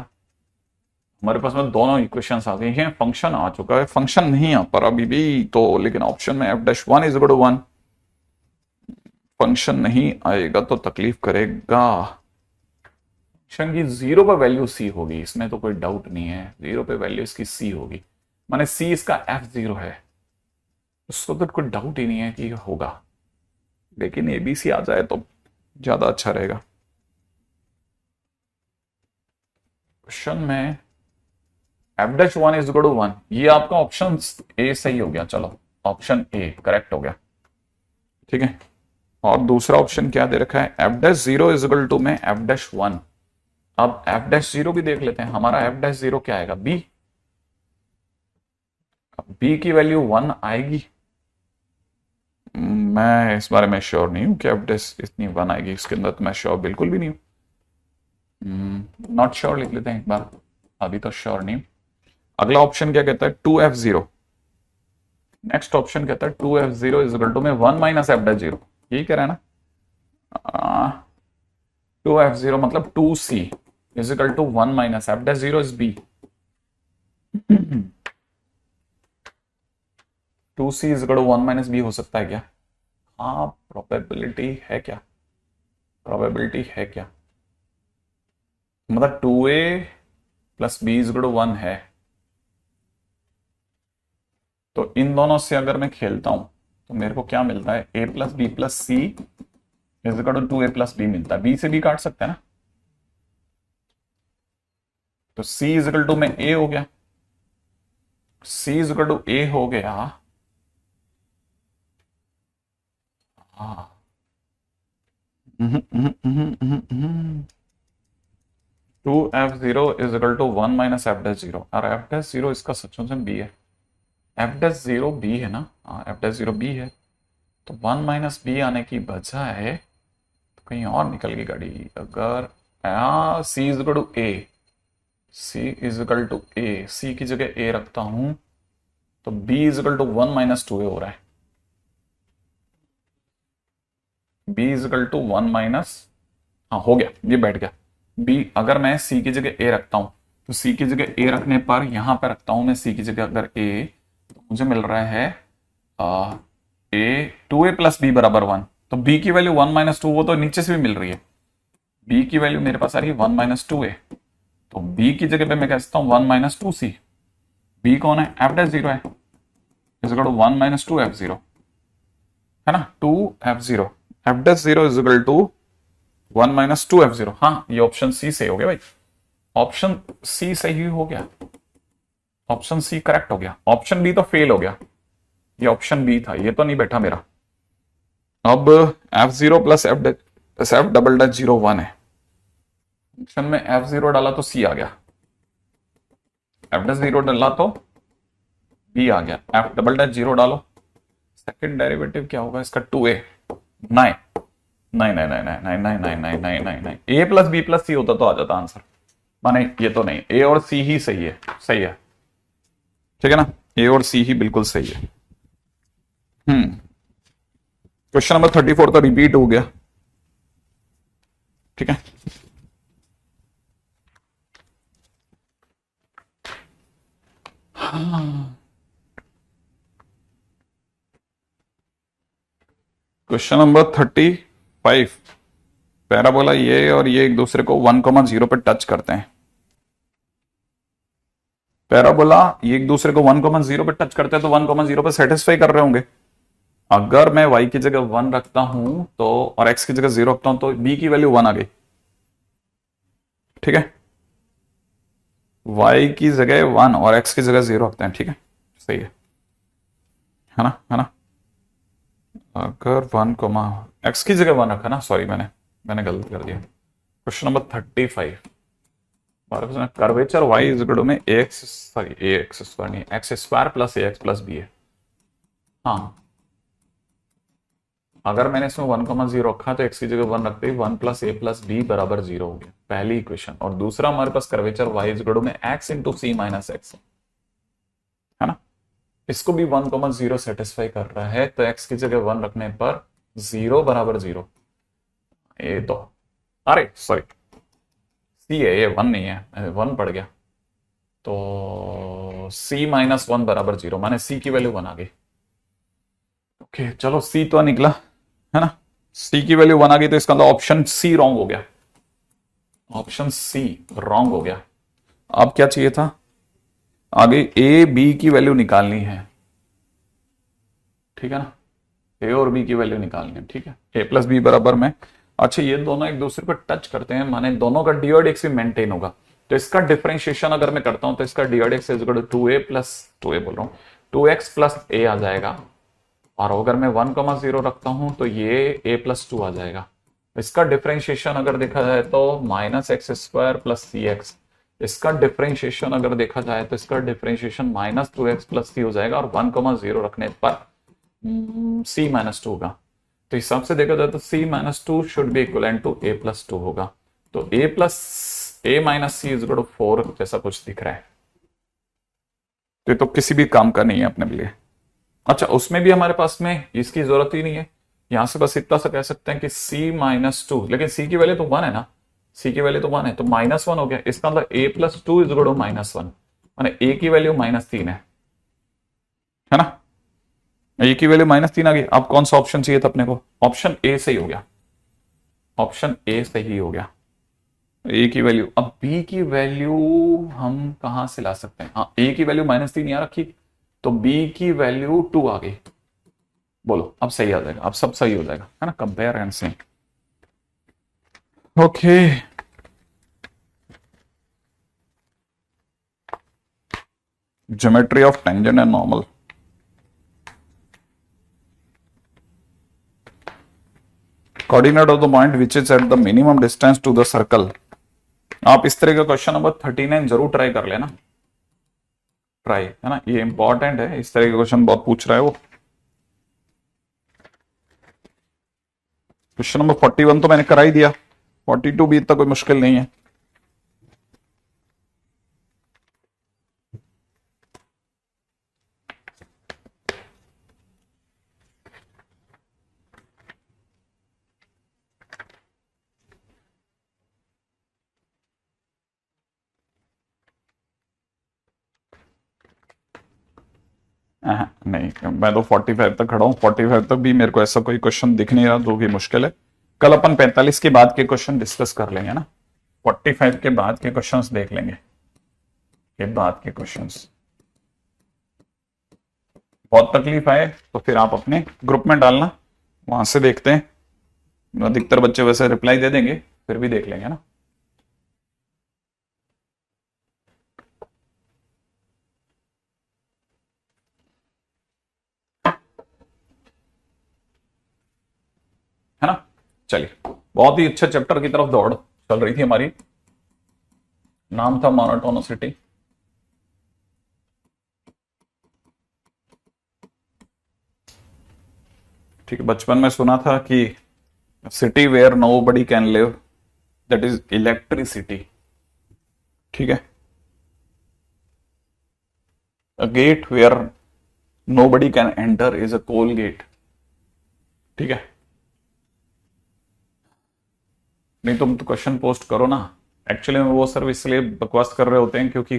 हमारे पास में दोनों इक्वेशंस आ गई हैं। फंक्शन आ चुका है, फंक्शन नहीं आ पर अभी भी तो, लेकिन ऑप्शन में F-1 is equal to 1, function नहीं आएगा तो तकलीफ करेगा। फंक्शन की 0 पर वैल्यू सी होगी, इसमें तो कोई डाउट नहीं है, 0 पे वैल्यू इसकी सी होगी, माने सी इसका F0 है, उसको तो कोई डाउट ही नहीं है कि होगा। लेकिन एबीसी आ जाए तो ज्यादा अच्छा रहेगा। क्वेश्चन में f'1 इज इक्वल टू 1, ये आपका ऑप्शन ए सही हो गया, चलो ऑप्शन ए करेक्ट हो गया, ठीक है। और दूसरा ऑप्शन क्या दे रखा है, f'0 इज इक्वल टू में f'1। अब f'0 भी देख लेते हैं, हमारा f'0 क्या आएगा, b। अब b की वैल्यू 1 आएगी, मैं इस बारे में श्योर नहीं हूं कि f' इतनी 1 आएगी, इसके अंदर तो मैं श्योर बिल्कुल भी नहीं हूं, नॉट श्योर लिख लेते हैं एक बार, अभी तो श्योर नहीं हूं। अगला ऑप्शन क्या कहता है, 2f0। नेक्स्ट ऑप्शन कहता है 2f0 इज इक्वल टू में 1 माइनस f'0, यही कह रहा है ना। 2f0 मतलब 2c is equal to 1 minus f'0 is b। 2c is equal to 1 minus b हो सकता है क्या, हाँ प्रोबेबिलिटी है क्या, प्रोबेबिलिटी है क्या, मतलब 2a plus b is equal to 1 है, तो इन दोनों से अगर मैं खेलता हूं तो मेरे को क्या मिलता है, a plus b plus c is equal to 2a plus b मिलता है, b से b काट सकते हैं ना, तो c इज इक्वल टू में a हो गया, c is equal to a हो गया, हाँ 2f0 is equal to 1 minus f'0, और f'0 इसका सचमुच में b है, f'0 b है ना, हाँ f'0 b है, तो 1 माइनस बी आने की बजाय तो कहीं और निकल गई गाड़ी। अगर c is equal to a, c is equal to a, c की जगह a रखता हूं तो b is equal to 1 minus 2a हो रहा है, b is equal to 1 minus, हाँ हो गया, ये बैठ गया b। अगर मैं c की जगह a रखता हूं तो c की जगह a रखने पर यहां पर रखता हूं मैं c की जगह अगर a, तो मुझे मिल रहा है a 2a प्लस b बराबर 1, तो b की वैल्यू 1 माइनस 2, वो तो नीचे से भी मिल रही है, b की वैल्यू मेरे पास आ रही है 1 माइनस 2a, तो b की जगह पे मैं कह सकता हूं 1 माइनस 2c, b कौन है, f'0 है, is equal to 1 minus 2f0 है ना, 2f0, f'0 is equal to 1 minus 2f0, हाँ ये ऑप्शन सी सही हो गया भाई, ऑप्शन सी सही हो गया, ऑप्शन सी करेक्ट हो गया, ऑप्शन बी तो फेल हो गया, ये ऑप्शन बी था, ये तो नहीं बैठा मेरा। अब f0 plus f double dash 0 1 है, फंक्शन में f0 डाला तो c आ गया, f'0 डाला तो b आ गया, f डबल डैश 0 डालो, सेकंड डेरिवेटिव क्या होगा इसका, 2a, नहीं नहीं नहीं नहीं नहीं नहीं नहीं नहीं नहीं नहीं नहीं नहीं, a प्लस बी प्लस सी होता तो आ जाता आंसर, माने ये तो नहीं, a और c ही सही है, सही है, ठीक है ना, a और c ही बिल्कुल सही है। क्वेश्चन नंबर 34 तो रिपीट हो गया, ठीक है। क्वेश्चन नंबर 35, पैराबोला ये और ये एक दूसरे को 1,0 पे टच करते हैं, पैराबोला ये एक दूसरे को 1,0 पे टच करते हैं तो 1,0 पे सेटिस्फाई कर रहे होंगे। अगर मैं y की जगह 1 रखता हूं तो, और x की जगह 0 रखता हूं तो b की वैल्यू 1 आ गई, ठीक है, y की जगह 1 और x की जगह 0 रखते हैं, ठीक है, सही है ना, है ना। अगर 1 कोमा x की जगह 1 रखा ना, सॉरी मैंने गलत कर दिया। Question number 35, curvature y is equal to में ax, सॉरी ax स्क्वायर नहीं, x square plus ax plus b है, हाँ अगर मैंने इसमें 1,0 रखा तो x की जगह 1 रखते ही 1 प्लस a प्लस b बराबर 0 हो गया, पहली इक्वेशन। और दूसरा हमारे पास curvature y is equal to में x into c minus x है ना, इसको भी 1,0 सेटिस्फाई कर रहा है, तो x की जगह 1 रखने पर 0 बराबर 0, ये तो अरे सॉरी c है ये 1 नहीं है, 1 पड़ गया, तो c माइनस 1 बराबर 0, माने c की वैल्यू 1 आ गई। ओके चलो c तो निकला है ना, सी की वैल्यू 1 आ गई तो इसका मतलब ऑप्शन सी रॉन्ग हो गया, ऑप्शन सी रॉन्ग हो गया। अब क्या चाहिए था, आगे ए बी की वैल्यू निकालनी है, ठीक है ना, ए और बी की वैल्यू निकालनी है, ठीक है, ए प्लस बी बराबर में। अच्छा ये दोनों एक दूसरे पर टच करते हैं, माने दोनों का डी और एक्स भी मेंटेन होगा, तो इसका डिफरेंशिएशन अगर मैं करता हूं तो इसका डी और x is equal to 2a plus 2a बोल रहा हूं 2x प्लस a आ जाएगा, और अगर मैं 1,0 रखता हूं तो ये a प्लस 2 आ जाएगा। इसका डिफरेंशिएशन अगर देखा जाए तो माइनस एक्स स्क्वायर प्लस सी एक्स, इसका डिफरेंशिएशन अगर देखा जाए तो इसका डिफरेंशिएशन माइनस 2x प्लस सी हो जाएगा, और 1,0 रखने पर c माइनस 2 होगा। तो हिसाब से देखा जाए तो c minus 2 should be equal to a plus 2 होगा, तो a plus a minus c is equal to 4 जैसा कुछ दिख रहा है, तो ये तो किसी भी काम का नहीं है अपने लिए। अच्छा उसमें भी हमारे पास में इसकी जरूरत ही नहीं है, यहां से बस इतना सा कह सकते हैं कि c माइनस 2, लेकिन c की वैल्यू तो 1 है ना, c की वैल्यू तो 1 है तो माइनस 1 हो गया, इसका मतलब a plus 2 is equal to minus 1, माने a की वैल्यू माइनस 3 है ना, ए की वैल्यू माइनस 3 आ गई। अब कौन सा ऑप्शन चाहिए था अपने को, ऑप्शन ए सही हो गया, ऑप्शन ए सही हो गया, ए की वैल्यू। अब बी की वैल्यू हम कहां से ला सकते हैं, हाँ ए की वैल्यू माइनस 3 यहां रखी, तो बी की वैल्यू 2 आ गई, बोलो अब सही आ जाएगा, अब सब सही हो जाएगा, है ना, compare and c. Okay geometry of tangent and normal, coordinate of the point which is at the minimum distance to the circle. आप इस तरह का क्वेश्चन नंबर 39 जरूर ट्राई कर लेना, ट्राई, है ना, ये इंपॉर्टेंट है, इस तरह के क्वेश्चन बहुत पूछ रहा है वो। क्वेश्चन नंबर 41 तो मैंने करा ही दिया, 42 भी इतना कोई मुश्किल नहीं है। नहीं मैं तो 45 तक खड़ा हूं, 45 तक भी मेरे को ऐसा कोई क्वेश्चन दिख नहीं रहा जो कि मुश्किल है। कल अपन 45 के बाद के क्वेश्चन डिस्कस कर लेंगे ना, 45 के बाद के क्वेश्चंस देख लेंगे, के बाद के क्वेश्चंस। बहुत तकलीफ आए तो फिर आप अपने ग्रुप में डालना, वहां से देखते हैं, अधिकतर बच्चे वैसे रिप्लाई दे देंगे, फिर भी देख लेंगे ना। है ना, चलिए बहुत ही अच्छे चैप्टर की तरफ दौड़ चल रही थी हमारी, नाम था मोनोटोनिसिटी। ठीक है, बचपन में सुना था कि city where nobody can live that is electricity, ठीक है, a gate where nobody can enter is a Colgate, ठीक है। नहीं तुम तो क्वेश्चन पोस्ट करो ना, एक्चुअली में वो सर इसलिए बकवास कर रहे होते हैं क्योंकि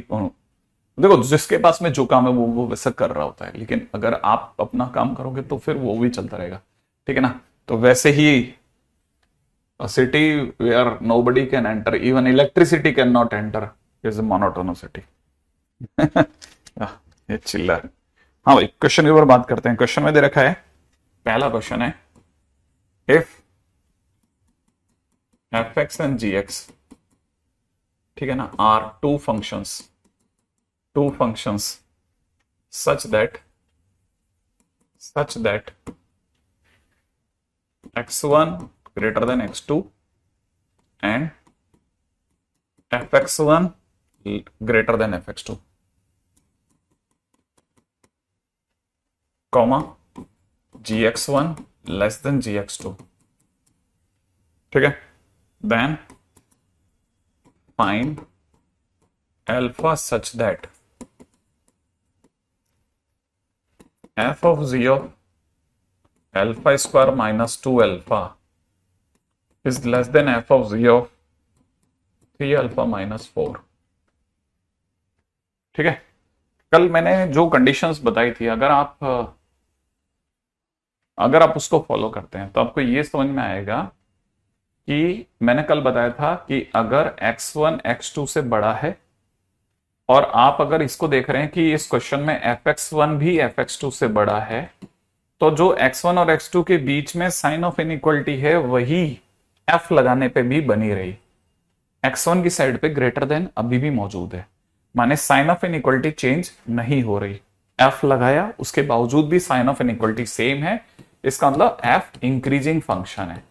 देखो जिसके पास में जो काम है वो वैसा कर रहा होता है, लेकिन अगर आप अपना काम करोगे तो फिर वो भी चलता रहेगा, ठीक है ना। तो वैसे ही city where nobody can enter even electricity can not enter is monotonicity. ये चिल्लर। हाँ भाई क्वेश्चन के ऊपर बात करते हैं, क्वेश्चन में दे रखा है, पहला क्वेश्चन है if f x and g x, ठीक है ना, are two functions such that x1 greater than x2 and fx1 greater than fx2, comma gx1 less than gx2, ठीक है, then find alpha such that f of z of alpha square minus 2 alpha is less than f of z of 3 alpha minus 4, ठीक है। कल मैंने जो कंडीशंस बताई थी, अगर आप अगर आप उसको फॉलो करते हैं तो आपको ये समझ में आएगा कि मैंने कल बताया था कि अगर x1 x2 से बड़ा है, और आप अगर इसको देख रहे हैं कि इस क्वेश्चन में fx1 भी fx2 से बड़ा है, तो जो x1 और x2 के बीच में साइन ऑफ इनइक्वलिटी है वही f लगाने पे भी बनी रही, x1 की साइड पे ग्रेटर देन अभी भी मौजूद है, माने साइन ऑफ इनइक्वलिटी चेंज नहीं हो रही। f लगाया उसके बावजूद भी साइन ऑफ इनइक्वलिटी सेम है, इसका मतलब f इंक्रीजिंग फंक्शन है,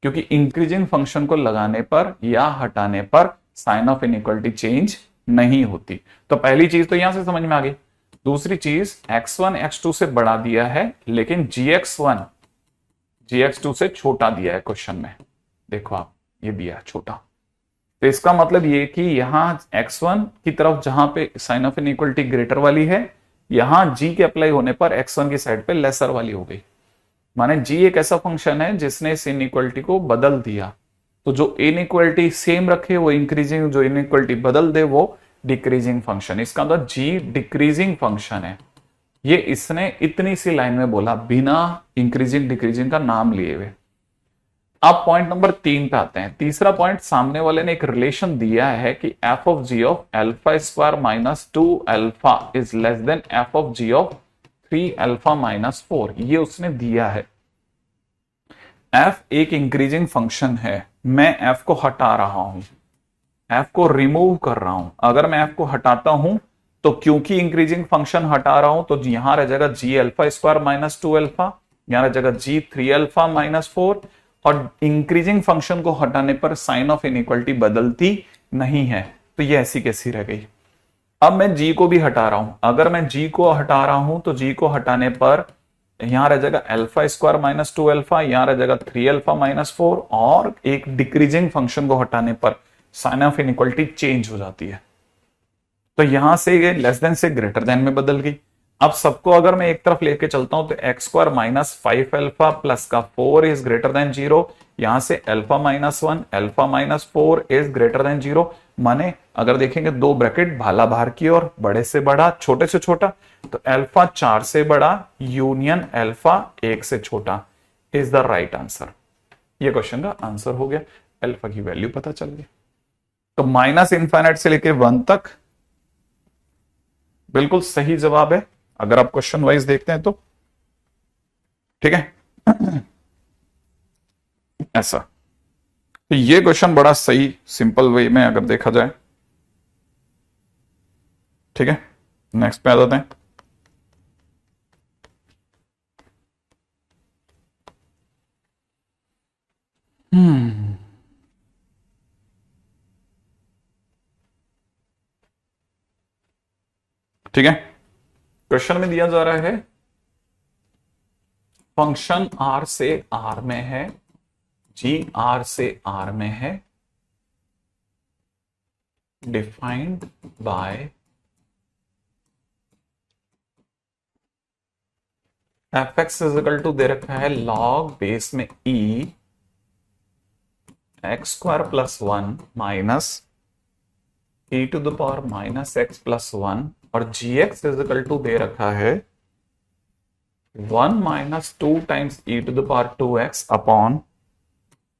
क्योंकि इंक्रीजिंग फंक्शन को लगाने पर या हटाने पर साइन ऑफ इनइक्वलिटी चेंज नहीं होती। तो पहली चीज तो यहां से समझ में आ गई। दूसरी चीज, x1 x2 से बढ़ा दिया है लेकिन gx1 gx2 से छोटा दिया है क्वेश्चन में, देखो आप ये दिया है छोटा, तो इसका मतलब ये कि यहां x1 की तरफ जहां पे साइन ऑफ इनइक्वलिटी ग्रेटर वाली है, यहां g के अप्लाई होने पर x1 की साइड पे लेसर वाली हो गई, माने g एक ऐसा फंक्शन है जिसने इस इनइक्वलिटी को बदल दिया। तो जो इनइक्वलिटी सेम रखे वो इंक्रीजिंग, जो इनइक्वलिटी बदल दे वो डिक्रीजिंग फंक्शन, इसका मतलब g डिक्रीजिंग फंक्शन है। ये इसने इतनी सी लाइन में बोला बिना इंक्रीजिंग डिक्रीजिंग का नाम लिए हुए। अब पॉइंट नंबर 3 पे आते हैं। तीसरा पॉइंट, सामने वाले ने एक रिलेशन दिया है कि f of g of alpha square minus 2 alpha is less than f of g of 3 alpha minus 4, ये उसने दिया है। एफ एक इंक्रीजिंग फंक्शन है, मैं एफ को हटा रहा हूं, एफ को रिमूव कर रहा हूं। अगर मैं एफ को हटाता हूं तो क्योंकि इंक्रीजिंग फंक्शन हटा रहा हूं तो यहां रह जाएगा जी अल्फा स्क्वायर माइनस 2 अल्फा, यहां रह जाएगा जी 3 अल्फा माइनस 4, और इंक्रीजिंग फंक्शन को हटाने पर साइन ऑफ इनइक्वलिटी बदलती नहीं है, तो ये ऐसी कैसी रह गई। अब मैं जी को भी हटा रहा हूं, अगर मैं जी को हटा रहा हूं तो जी को हटाने पर यहां रह जाएगा अल्फा स्क्वायर माइनस 2 अल्फा, यहां रह जाएगा 3 अल्फा माइनस 4, और एक डिक्रीजिंग फंक्शन को हटाने पर साइन ऑफ इनइक्वलिटी चेंज हो जाती है। तो यहां से ये लेस देन से ग्रेटर देन में बदल गई। अब सबको अगर मैं एक तरफ लेके चलता हूं तो x square minus 5 alpha plus का 4 इज ग्रेटर देन 0, यहां से alpha minus 1 alpha minus 4 is greater than 0, माने अगर देखेंगे दो ब्रैकेट भाला बाहर की ओर, बड़े से बड़ा छोटे से छोटा, तो अल्फा 4 से बड़ा यूनियन अल्फा 1 से छोटा इज द राइट आंसर। ये क्वेश्चन का आंसर हो गया, अल्फा की वैल्यू पता चल गई। तो माइनस इनफाइनाइट से लेके 1 तक बिल्कुल सही जवाब है अगर आप क्वेश्चन वाइज देखते हैं तो, ठीक है। ऐसा, तो ये क्वेश्चन बड़ा सही सिंपल वे में अगर देखा जाए, ठीक है। नेक्स्ट पे आ जाते हैं। ठीक है, क्वेश्चन में दिया जा रहा है फंक्शन आर से आर में है, जी आर से आर में है, defined by f x is equal to दे रखा है लॉग बेस में e x square plus 1 minus e to the power minus x plus 1, और जी एक्स इजिकल टू दे रखा है 1 minus 2 times e to the power 2x upon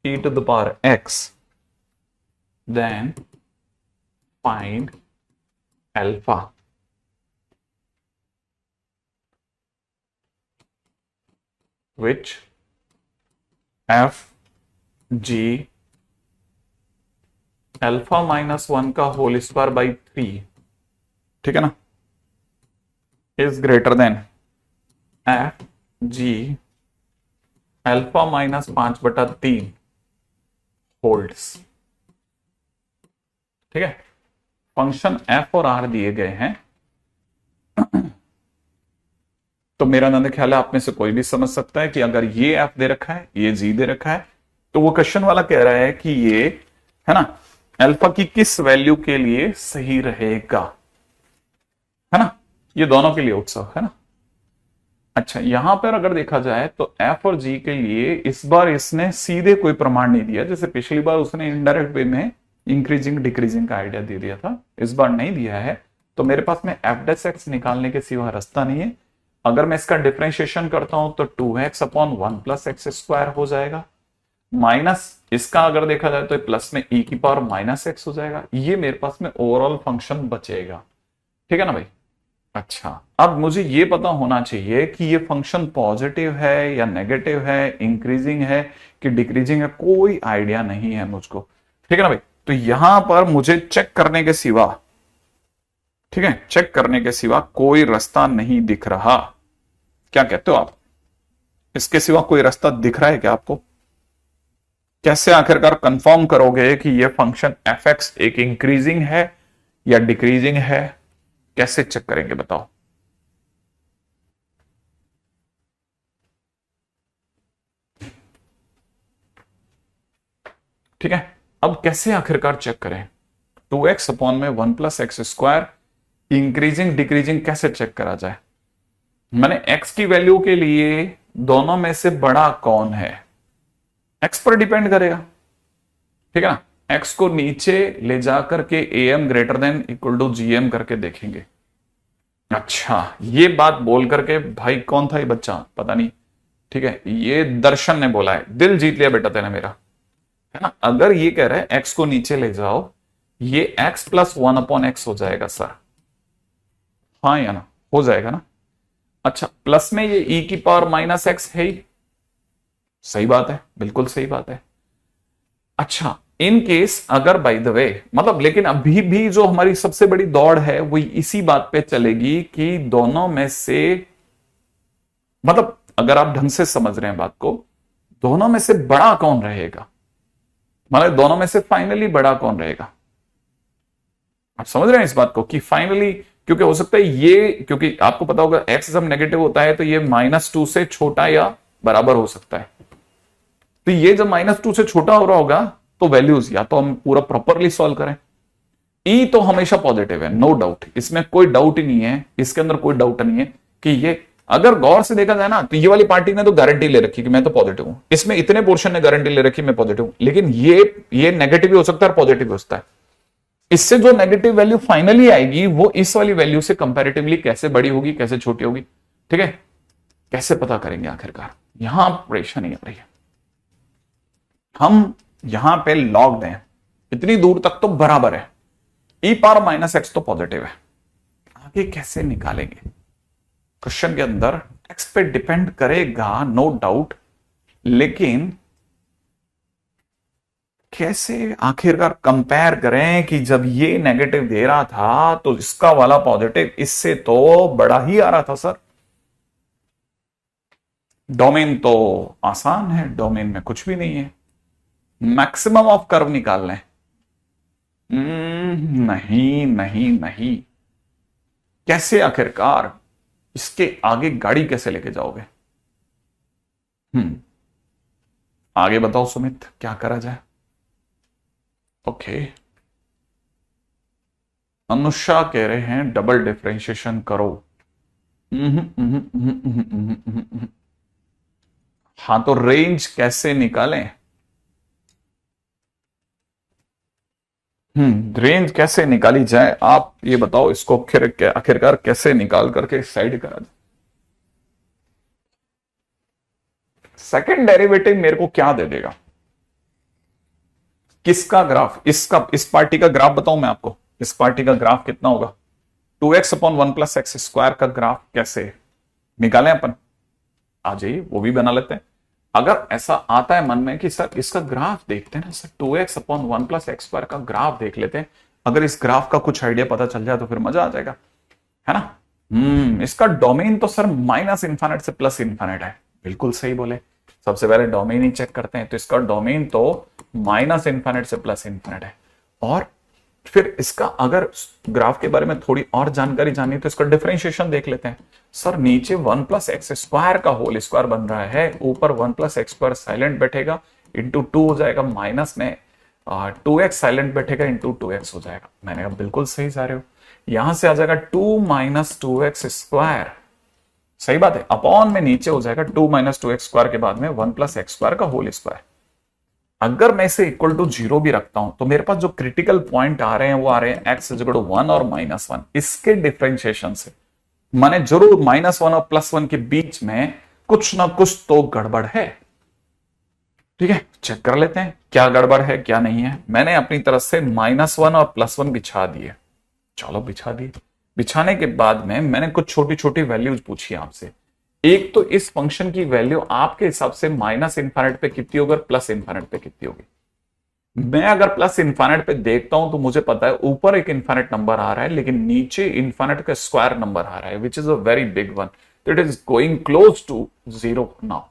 e to the power x, then find alpha. Which f g alpha minus 1 का होल स्क्वायर बाई 3, ठीक है ना, is greater then F g alpha minus 5/3 holds, ठीक है। फंक्शन एफ और आर दिए गए हैं, तो मेरा नंद ख्याल है आप में से कोई भी समझ सकता है कि अगर ये एफ दे रखा है, ये जी दे रखा है, तो वो क्वेश्चन वाला कह रहा है कि ये है ना अल्फा की किस वैल्यू के लिए सही रहेगा, है ना, ये दोनों के लिए उत्सव है ना। अच्छा, यहां पर अगर देखा जाए तो एफ और जी के लिए इस बार इसने सीधे कोई प्रमाण नहीं दिया, जैसे पिछली बार उसने इनडायरेक्ट वे में इंक्रीजिंग डिक्रीजिंग का आइडिया दे दिया था, इस बार नहीं दिया है। तो मेरे पास में एफ डैश एक्स निकालने के सिवा रास्ता नहीं है। अगर मैं इसका डिफरेंशिएशन करता हूं तो 2x upon 1 plus x square हो जाएगा, माइनस इसका अगर देखा जाए तो प्लस में e की पावर माइनस एक्स हो जाएगा। ये मेरे पास में ओवरऑल फंक्शन बचेगा, ठीक है ना भाई। अच्छा, अब मुझे ये पता होना चाहिए कि ये फंक्शन पॉजिटिव है या नेगेटिव है, इंक्रीजिंग है कि डिक्रीजिंग है, कोई आइडिया नहीं है मुझको, ठीक है ना भाई। तो यहां पर मुझे चेक करने के सिवा, ठीक है, चेक करने के सिवा कोई रास्ता नहीं दिख रहा। क्या कहते हो आप, इसके सिवा कोई रास्ता दिख रहा है क्या आपको? कैसे आखिरकार कंफर्म करोगे कि ये फंक्शन एफ एक्स एक इंक्रीजिंग है या डिक्रीजिंग है? कैसे चेक करेंगे बताओ? ठीक है, अब कैसे आखिरकार चेक करें? 2x अपॉन में 1 plus x square increasing decreasing कैसे चेक करा जाए? मैंने x की वैल्यू के लिए दोनों में से बड़ा कौन है, x पर डिपेंड करेगा, ठीक है ना। x को नीचे ले जाकर के am greater than equal to gm करके देखेंगे। अच्छा, ये बात बोल करके भाई कौन था ये बच्चा, पता नहीं, ठीक है, ये दर्शन ने बोला है, दिल जीत लिया बेटा तेने मेरा, है ना। अगर ये कह रहा है x को नीचे ले जाओ, ये x प्लस 1 अपॉन एक्स हो जाएगा सर, हाँ या ना, हो जाएगा ना। अच्छा, प्लस में ये e की पावर माइनस एक्स है ही, सही बात है, बिल्कुल सही बात है। अच्छा, इन केस अगर बाय द वे मतलब, लेकिन अभी भी जो हमारी सबसे बड़ी दौड़ है वो इसी बात पे चलेगी कि दोनों में से, मतलब अगर आप ढंग से समझ रहे हैं बात को, दोनों में से बड़ा कौन रहेगा, मतलब दोनों में से फाइनली बड़ा कौन रहेगा। आप समझ रहे हैं इस बात को कि फाइनली, क्योंकि हो सकता है ये, क्योंकि आपको पता होगा एक्स जब नेगेटिव होता है तो ये -2 से छोटा या बराबर हो सकता है। तो ये जब -2 से छोटा हो रहा होगा तो वैल्यूज या तो हम पूरा प्रॉपरली सॉल्व करें। ई तो हमेशा पॉजिटिव है, नो डाउट, इसमें कोई डाउट ही नहीं है, इसके अंदर कोई डाउट नहीं है कि ये, अगर गौर से देखा जाए ना तो ये वाली पार्टी ने तो गारंटी ले रखी कि मैं तो पॉजिटिव हूं, इसमें इतने पोर्शन ने गारंटी ले रखी मैं पॉजिटिव हूं, लेकिन ये नेगेटिव भी हो सकता है और पॉजिटिव भी हो सकता है। इससे जो नेगेटिव वैल्यू फाइनली आएगी वो इस वाली वैल्यू से कंपैरेटिवली कैसे बड़ी होगी, कैसे छोटी होगी, ठीक है, कैसे पता करेंगे आखिरकार, यहां परेशानी आ रही है। हम यहां पे लॉग दें इतनी दूर तक तो बराबर है, e पावर माइनस एक्स तो पॉजिटिव है, आगे कैसे निकालेंगे? क्वेश्चन के अंदर x पे डिपेंड करेगा नो डाउट, लेकिन कैसे आखिरकार कंपेयर करें कि जब ये नेगेटिव दे रहा था तो इसका वाला पॉजिटिव इससे तो बड़ा ही आ रहा था सर। डोमेन तो आसान है, डोमेन में कुछ भी नहीं है, मैक्सिमम ऑफ कर्व निकाल लें। नहीं नहीं नहीं, कैसे आखिरकार इसके आगे गाड़ी कैसे लेके जाओगे? आगे बताओ सुमित, क्या करा जाए? ओके, अनुषा कह रहे हैं डबल डिफरेंशिएशन करो। हाँ, तो रेंज कैसे निकालें? रेंज कैसे निकाली जाए आप ये बताओ, इसको आखिरकार कैसे निकाल करके साइड करा जाए? सेकंड डेरिवेटिव मेरे को क्या दे देगा? किसका ग्राफ, इसका, इस पार्टी का ग्राफ बताऊं मैं आपको, इस पार्टी का ग्राफ कितना होगा? 2x upon 1 plus x square का ग्राफ कैसे निकालें अपन? आ जाइए वो भी बना लेते हैं। अगर ऐसा आता है मन में कि सर इसका ग्राफ देखते हैं ना sir, 2x upon 1 plus x square का ग्राफ देख लेते हैं, अगर इस ग्राफ का कुछ आइडिया पता चल जाए तो फिर मजा आ जाएगा, है ना। इसका डोमेन तो सर माइनस इंफाइनाइट से प्लस इंफाइनाइट है, बिल्कुल सही बोले। सबसे पहले डोमेन ही चेक करते हैं, तो इसका डोमेन तो माइनस इंफाइनाइट से प्लस इंफाइनाइट है। और फिर इसका अगर ग्राफ के बारे में थोड़ी और जानकारी जाननी तो इसका डिफरेंशिएशन देख लेते हैं। सर नीचे 1 प्लस एक्स स्क्वायर का होल स्क्वायर बन रहा है, ऊपर 1 प्लस एक्स स्क्वायर साइलेंट बैठेगा, इंटू 2 हो जाएगा, माइनस में 2x साइलेंट बैठेगा, इंटू 2x हो जाएगा। मैंने कहा बिल्कुल सही जा रहे हो, यहां से आ जाएगा 2 माइनस 2x स्क्वायर, सही बात है, अपॉन में नीचे हो जाएगा 2 माइनस 2x स्क्वायर के बाद में 1 प्लस एक्स स्क्वायर का होल स्क्वायर। अगर मैं इसे इक्वल टू 0 भी रखता हूं तो मेरे पास जो क्रिटिकल पॉइंट आ रहे हैं वो आ रहे हैं x इक्वल टू 1 और -1, इसके डिफरेंशिएशन से माने जरूर -1 और +1 के बीच में कुछ ना कुछ तो गड़बड़ है। ठीक है, चेक कर लेते हैं क्या गड़बड़ है क्या नहीं है। मैंने अपनी तरफ से -1 और +1 बिछा दिए। चलो बिछा दिए। बिछाने के बाद में मैंने कुछ छोटी छोटी वैल्यूज पूछी आपसे। एक तो इस फंक्शन की वैल्यू आपके हिसाब से -∞ पे कितनी होगी और +∞ पे कितनी होगी। मैं अगर +∞ पे देखता हूं तो मुझे पता है ऊपर एक इन्फाइनाइट नंबर आ रहा है, लेकिन नीचे इन्फाइनाइट का स्क्वायर नंबर आ रहा है, which is a very big one, it is going close to 0 now.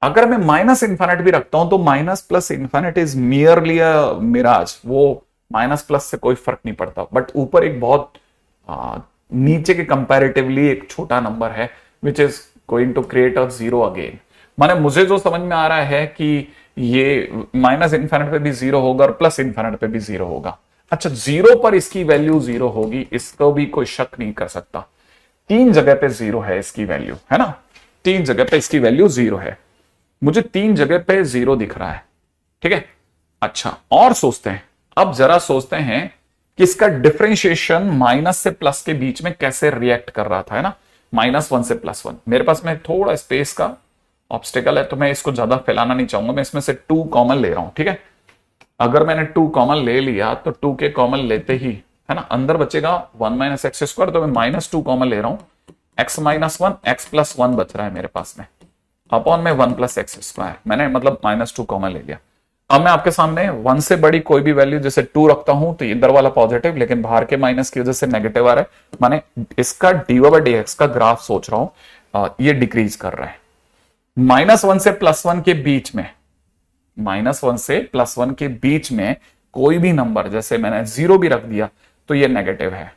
अगर मैं -∞ भी रखता हूं तो -+∞ इज मियरली अ मिराज, वो माइनस से कोई फर्क नहीं पड़ता। बट ऊपर एक बहुत नीचे के कंपैरेटिवली एक छोटा नंबर है which is going to create a 0 again. माने मुझे जो समझ में आ रहा है कि ये -∞ पे भी 0 होगा और +∞ पे भी 0 होगा। अच्छा, 0 पर इसकी वैल्यू 0 होगी, इसको भी कोई शक नहीं कर सकता। 3 जगह पे 0 है इसकी वैल्यू, है ना, 3 जगह पे इसकी वैल्यू 0 है। मुझे 3 जगह पे 0 दिख रहा है। ठीक है, अच्छा और सोचते हैं, अब जरा सोचते हैं कि इसका डिफरेंशिएशन माइनस से प्लस के बीच में कैसे रिएक्ट कर रहा था, है ना, -1 से +1। मेरे पास में थोड़ा स्पेस का ऑब्स्टेकल है तो मैं इसको ज्यादा फैलाना नहीं चाहूंगा। मैं इसमें से 2 कॉमन ले रहा हूं। ठीक है, अगर मैंने 2 कॉमन ले लिया तो 2 के कॉमन लेते ही, है ना, अंदर बचेगा 1 - x², तो मैं -2 कॉमन ले रहा हूं। x - 1 x+1 बच रहा है मेरे पास में, अपॉन में 1 + x²। मैंने मतलब -2 कॉमन ले लिया। अब मैं आपके सामने 1 से बड़ी कोई भी वैल्यू जैसे 2 रखता हूं तो इधर वाला पॉजिटिव, लेकिन बाहर के माइनस की वजह से नेगेटिव आ रहा है। माने इसका dy/dx का ग्राफ सोच रहा हूं, ये डिक्रीज कर रहा है। -1 से +1 के बीच में, -1 से +1 के बीच में कोई भी नंबर, जैसे मैंने 0 भी रख दिया तो ये नेगेटिव है।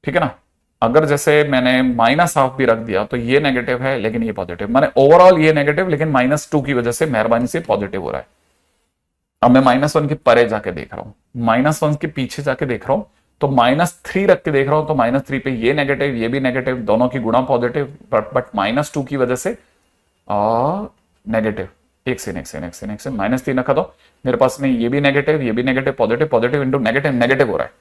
ठीक है ना, अगर जैसे मैंने -½ भी रख दिया तो ये नेगेटिव है लेकिन ये पॉजिटिव। माने ओवरऑल ये नेगेटिव, लेकिन -2 की वजह से मेहरबानी से पॉजिटिव हो रहा है। अब मैं -1 के परे जाके देख रहा हूं, -1 के पीछे जाके देख रहा हूं तो -3 रख के देख रहा हूं तो -3 पे ये नेगेटिव ये भी नेगेटिव, दोनों की गुणा पॉजिटिव, बट -2 की वजह से नेगेटिव। एक से -3 रखा तो मेरे पास में ये भी negative positive positive into negative negative हो रहा है।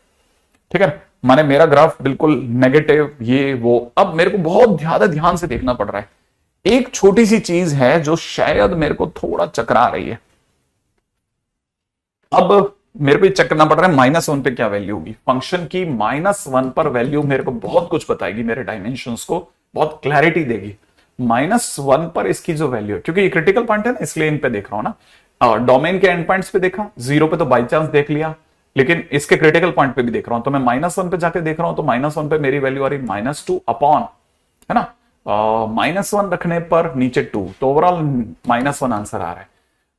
ठीक है, माने मेरा ग्राफ बिल्कुल नेगेटिव ये वो। अब मेरे को बहुत ज्यादा ध्यान से देखना पड़ रहा है। एक छोटी सी चीज है जो शायद मेरे को थोड़ा चकरा रही है। अब मेरे को चेक करना पड़ रहा है -1 पे क्या वैल्यू होगी फंक्शन की। -1 पर वैल्यू मेरे को बहुत कुछ बताएगी, मेरे डायमेंशंस को बहुत क्लैरिटी देगी। -1 पर इसकी जो वैल्यू है, क्योंकि ये क्रिटिकल पॉइंट है ना, इसलिए इन पे देख रहा हूं ना। डोमेन के एंड पॉइंट्स पे देखा, 0 पे तो बाई चांस देख लिया, लेकिन इसके क्रिटिकल पॉइंट पे भी देख रहा हूं तो मैं -1 पे जाके देख रहा हूं तो -1 पे मेरी वैल्यू आ रही -2 अपॉन, है ना, -1 रखने पर नीचे 2, तो ओवरऑल -1 आंसर आ रहा है।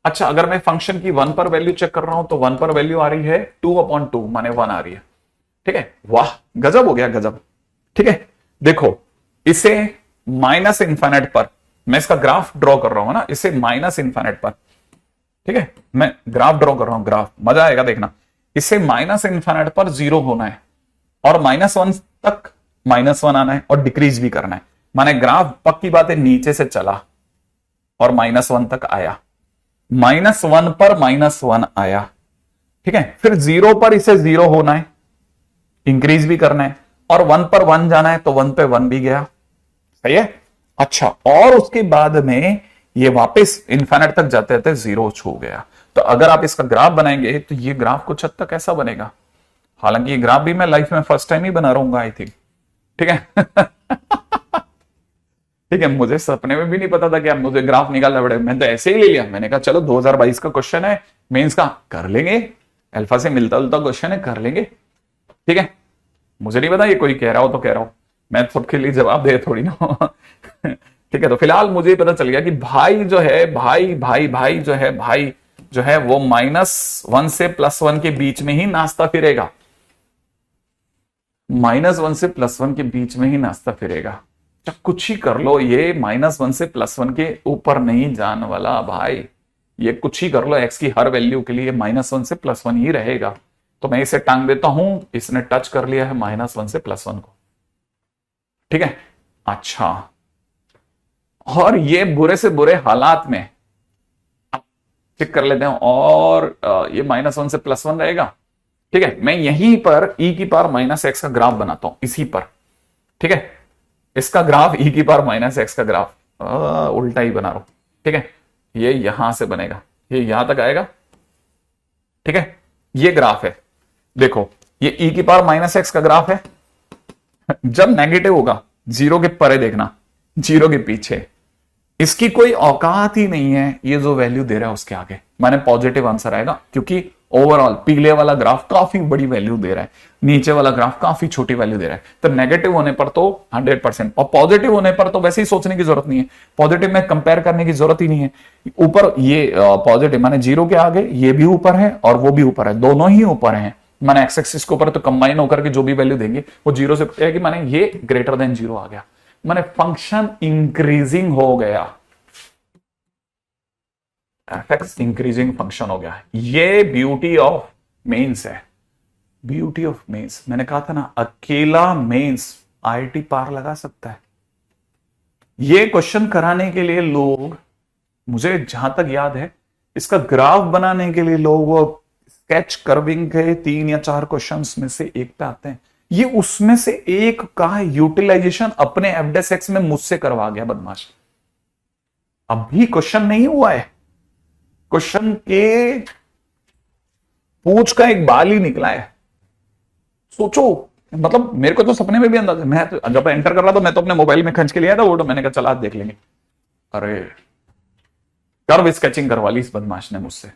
अच्छा, अगर मैं फंक्शन की 1 पर वैल्यू चेक कर रहा हूं तो 1 पर वैल्यू आ रही है 2/2 माने 1 आ रही है। ठीक है, वाह गजब हो गया गजब। ठीक है, देखो इसे -∞ पर मैं इसका ग्राफ ड्रॉ कर रहा हूं ना, इसे -∞ पर, ठीक है, मैं ग्राफ ड्रॉ कर रहा हूं, ग्राफ मजा आएगा देखना। इसे -∞ पर 0 होना है और -1 तक -1 आना है और डिक्रीज भी करना है। माने ग्राफ पक्की बात है नीचे से चला और -1 तक आया, -1 पर -1 आया। ठीक है, फिर 0 पर इसे 0 होना है, इंक्रीज भी करना है, और 1 पर 1 जाना है तो 1 पे 1 भी गया। सही है। अच्छा, और उसके बाद में ये वापस इन्फिनिट तक जाते जाते 0 छू गया। तो अगर आप इसका ग्राफ बनाएंगे तो ये ग्राफ कुछ हद तक ऐसा बनेगा। हालांकि ये ग्राफ भी मैं लाइफ में फर्स्ट टाइम ही बना रहा हूँ आई थिंक। ठीक है ठीक है, मुझे सपने में भी नहीं पता था कि आप मुझे ग्राफ निकालना पड़ेगा, मैं तो ऐसे ही ले लिया। मैंने कहा चलो 2022 का क्वेश्चन है, मेंस का कर लेंगे, अल्फा से मिलता जुलता क्वेश्चन है, कर लेंगे। ठीक है, मुझे नहीं पता ये कोई कह रहा हो तो कह रहा हूं, मैं सबके लिए जवाब दे थोड़ी ना ठीक है, तो फिलहाल मुझे पता चल गया कि भाई जो है भाई जो है वो -1 से +1 के बीच में ही नाचता फिरेगा, -1 से +1 के बीच में ही नाचता फिरेगा। चाहे कुछ ही कर लो, ये -1 से +1 के ऊपर नहीं जाने वाला भाई। ये कुछ ही कर लो, x की हर वैल्यू के लिए -1 से +1 ही रहेगा। तो मैं इसे टांग देता हूं, इसने टच कर लिया है -1 से +1 को। ठीक है, अच्छा, और ये बुरे से बुरे हालात में चेक कर लेते हैं, और ये -1 से +1 रहेगा। ठीक है, मैं यहीं पर e की पावर -x का ग्राफ बनाता हूं, इसी पर। ठीक है, इसका ग्राफ ई की पावर माइनस एक्स का ग्राफ उल्टा ही बना रहा हूं, ठीक है। ये यहां से बनेगा, ये यहां तक आएगा, ठीक है। ये ग्राफ है, देखो ये ई की पावर माइनस एक्स का ग्राफ है। जब नेगेटिव होगा, जीरो के परे देखना, जीरो के पीछे, इसकी कोई औकात ही नहीं है ये जो वैल्यू दे रहा है उसके आगे, माने पॉजिटिव आंसर आएगा, क्योंकि ओवरऑल पीले वाला ग्राफ काफी बड़ी वैल्यू दे रहा है, नीचे वाला ग्राफ काफी छोटी वैल्यू दे रहा है। तो नेगेटिव होने पर तो 100%, और पॉजिटिव होने पर तो वैसे ही सोचने की जरूरत नहीं है, पॉजिटिव में कंपेयर करने की जरूरत ही नहीं है। ऊपर ये पॉजिटिव माने जीरो के आगे ये भी ऊपर है और वो भी ऊपर है, दोनों ही ऊपर है, माने एक्स एक्सिस के ऊपर, तो कंबाइन होकर के जो भी वैल्यू देंगे वो जीरो से है कि माने ये ग्रेटर देन जीरो आ गया, माने फंक्शन इंक्रीजिंग हो गया, एफएक्स इंक्रीजिंग फंक्शन हो गया। ये ब्यूटी ऑफ मेंस है, ब्यूटी ऑफ मेंस। मैंने कहा था ना, अकेला मेंस आईआईटी पार लगा सकता है। ये क्वेश्चन कराने के लिए लोग, मुझे जहां तक याद है, इसका ग्राफ बनाने के लिए लोग वो स्केच कर्विंग के 3 या 4 क्वेश्चंस में से एक पे आते हैं। ये उसमें से एक का यूटिलाइजेशन अपने एफडेस में मुझसे करवा गया बदमाश। अभी क्वेश्चन नहीं हुआ है, क्वेश्चन के पूछ का एक बाल ही निकला है। सोचो, मतलब मेरे को तो सपने में भी अंदाजा, मैं तो जब एंटर कर रहा था मैं तो अपने मोबाइल में खंच के लिया था वो, तो मैंने कहा चला आज देख लेंगे। अरे कर्व स्केचिंग करवा ली इस बदमाश ने मुझसे,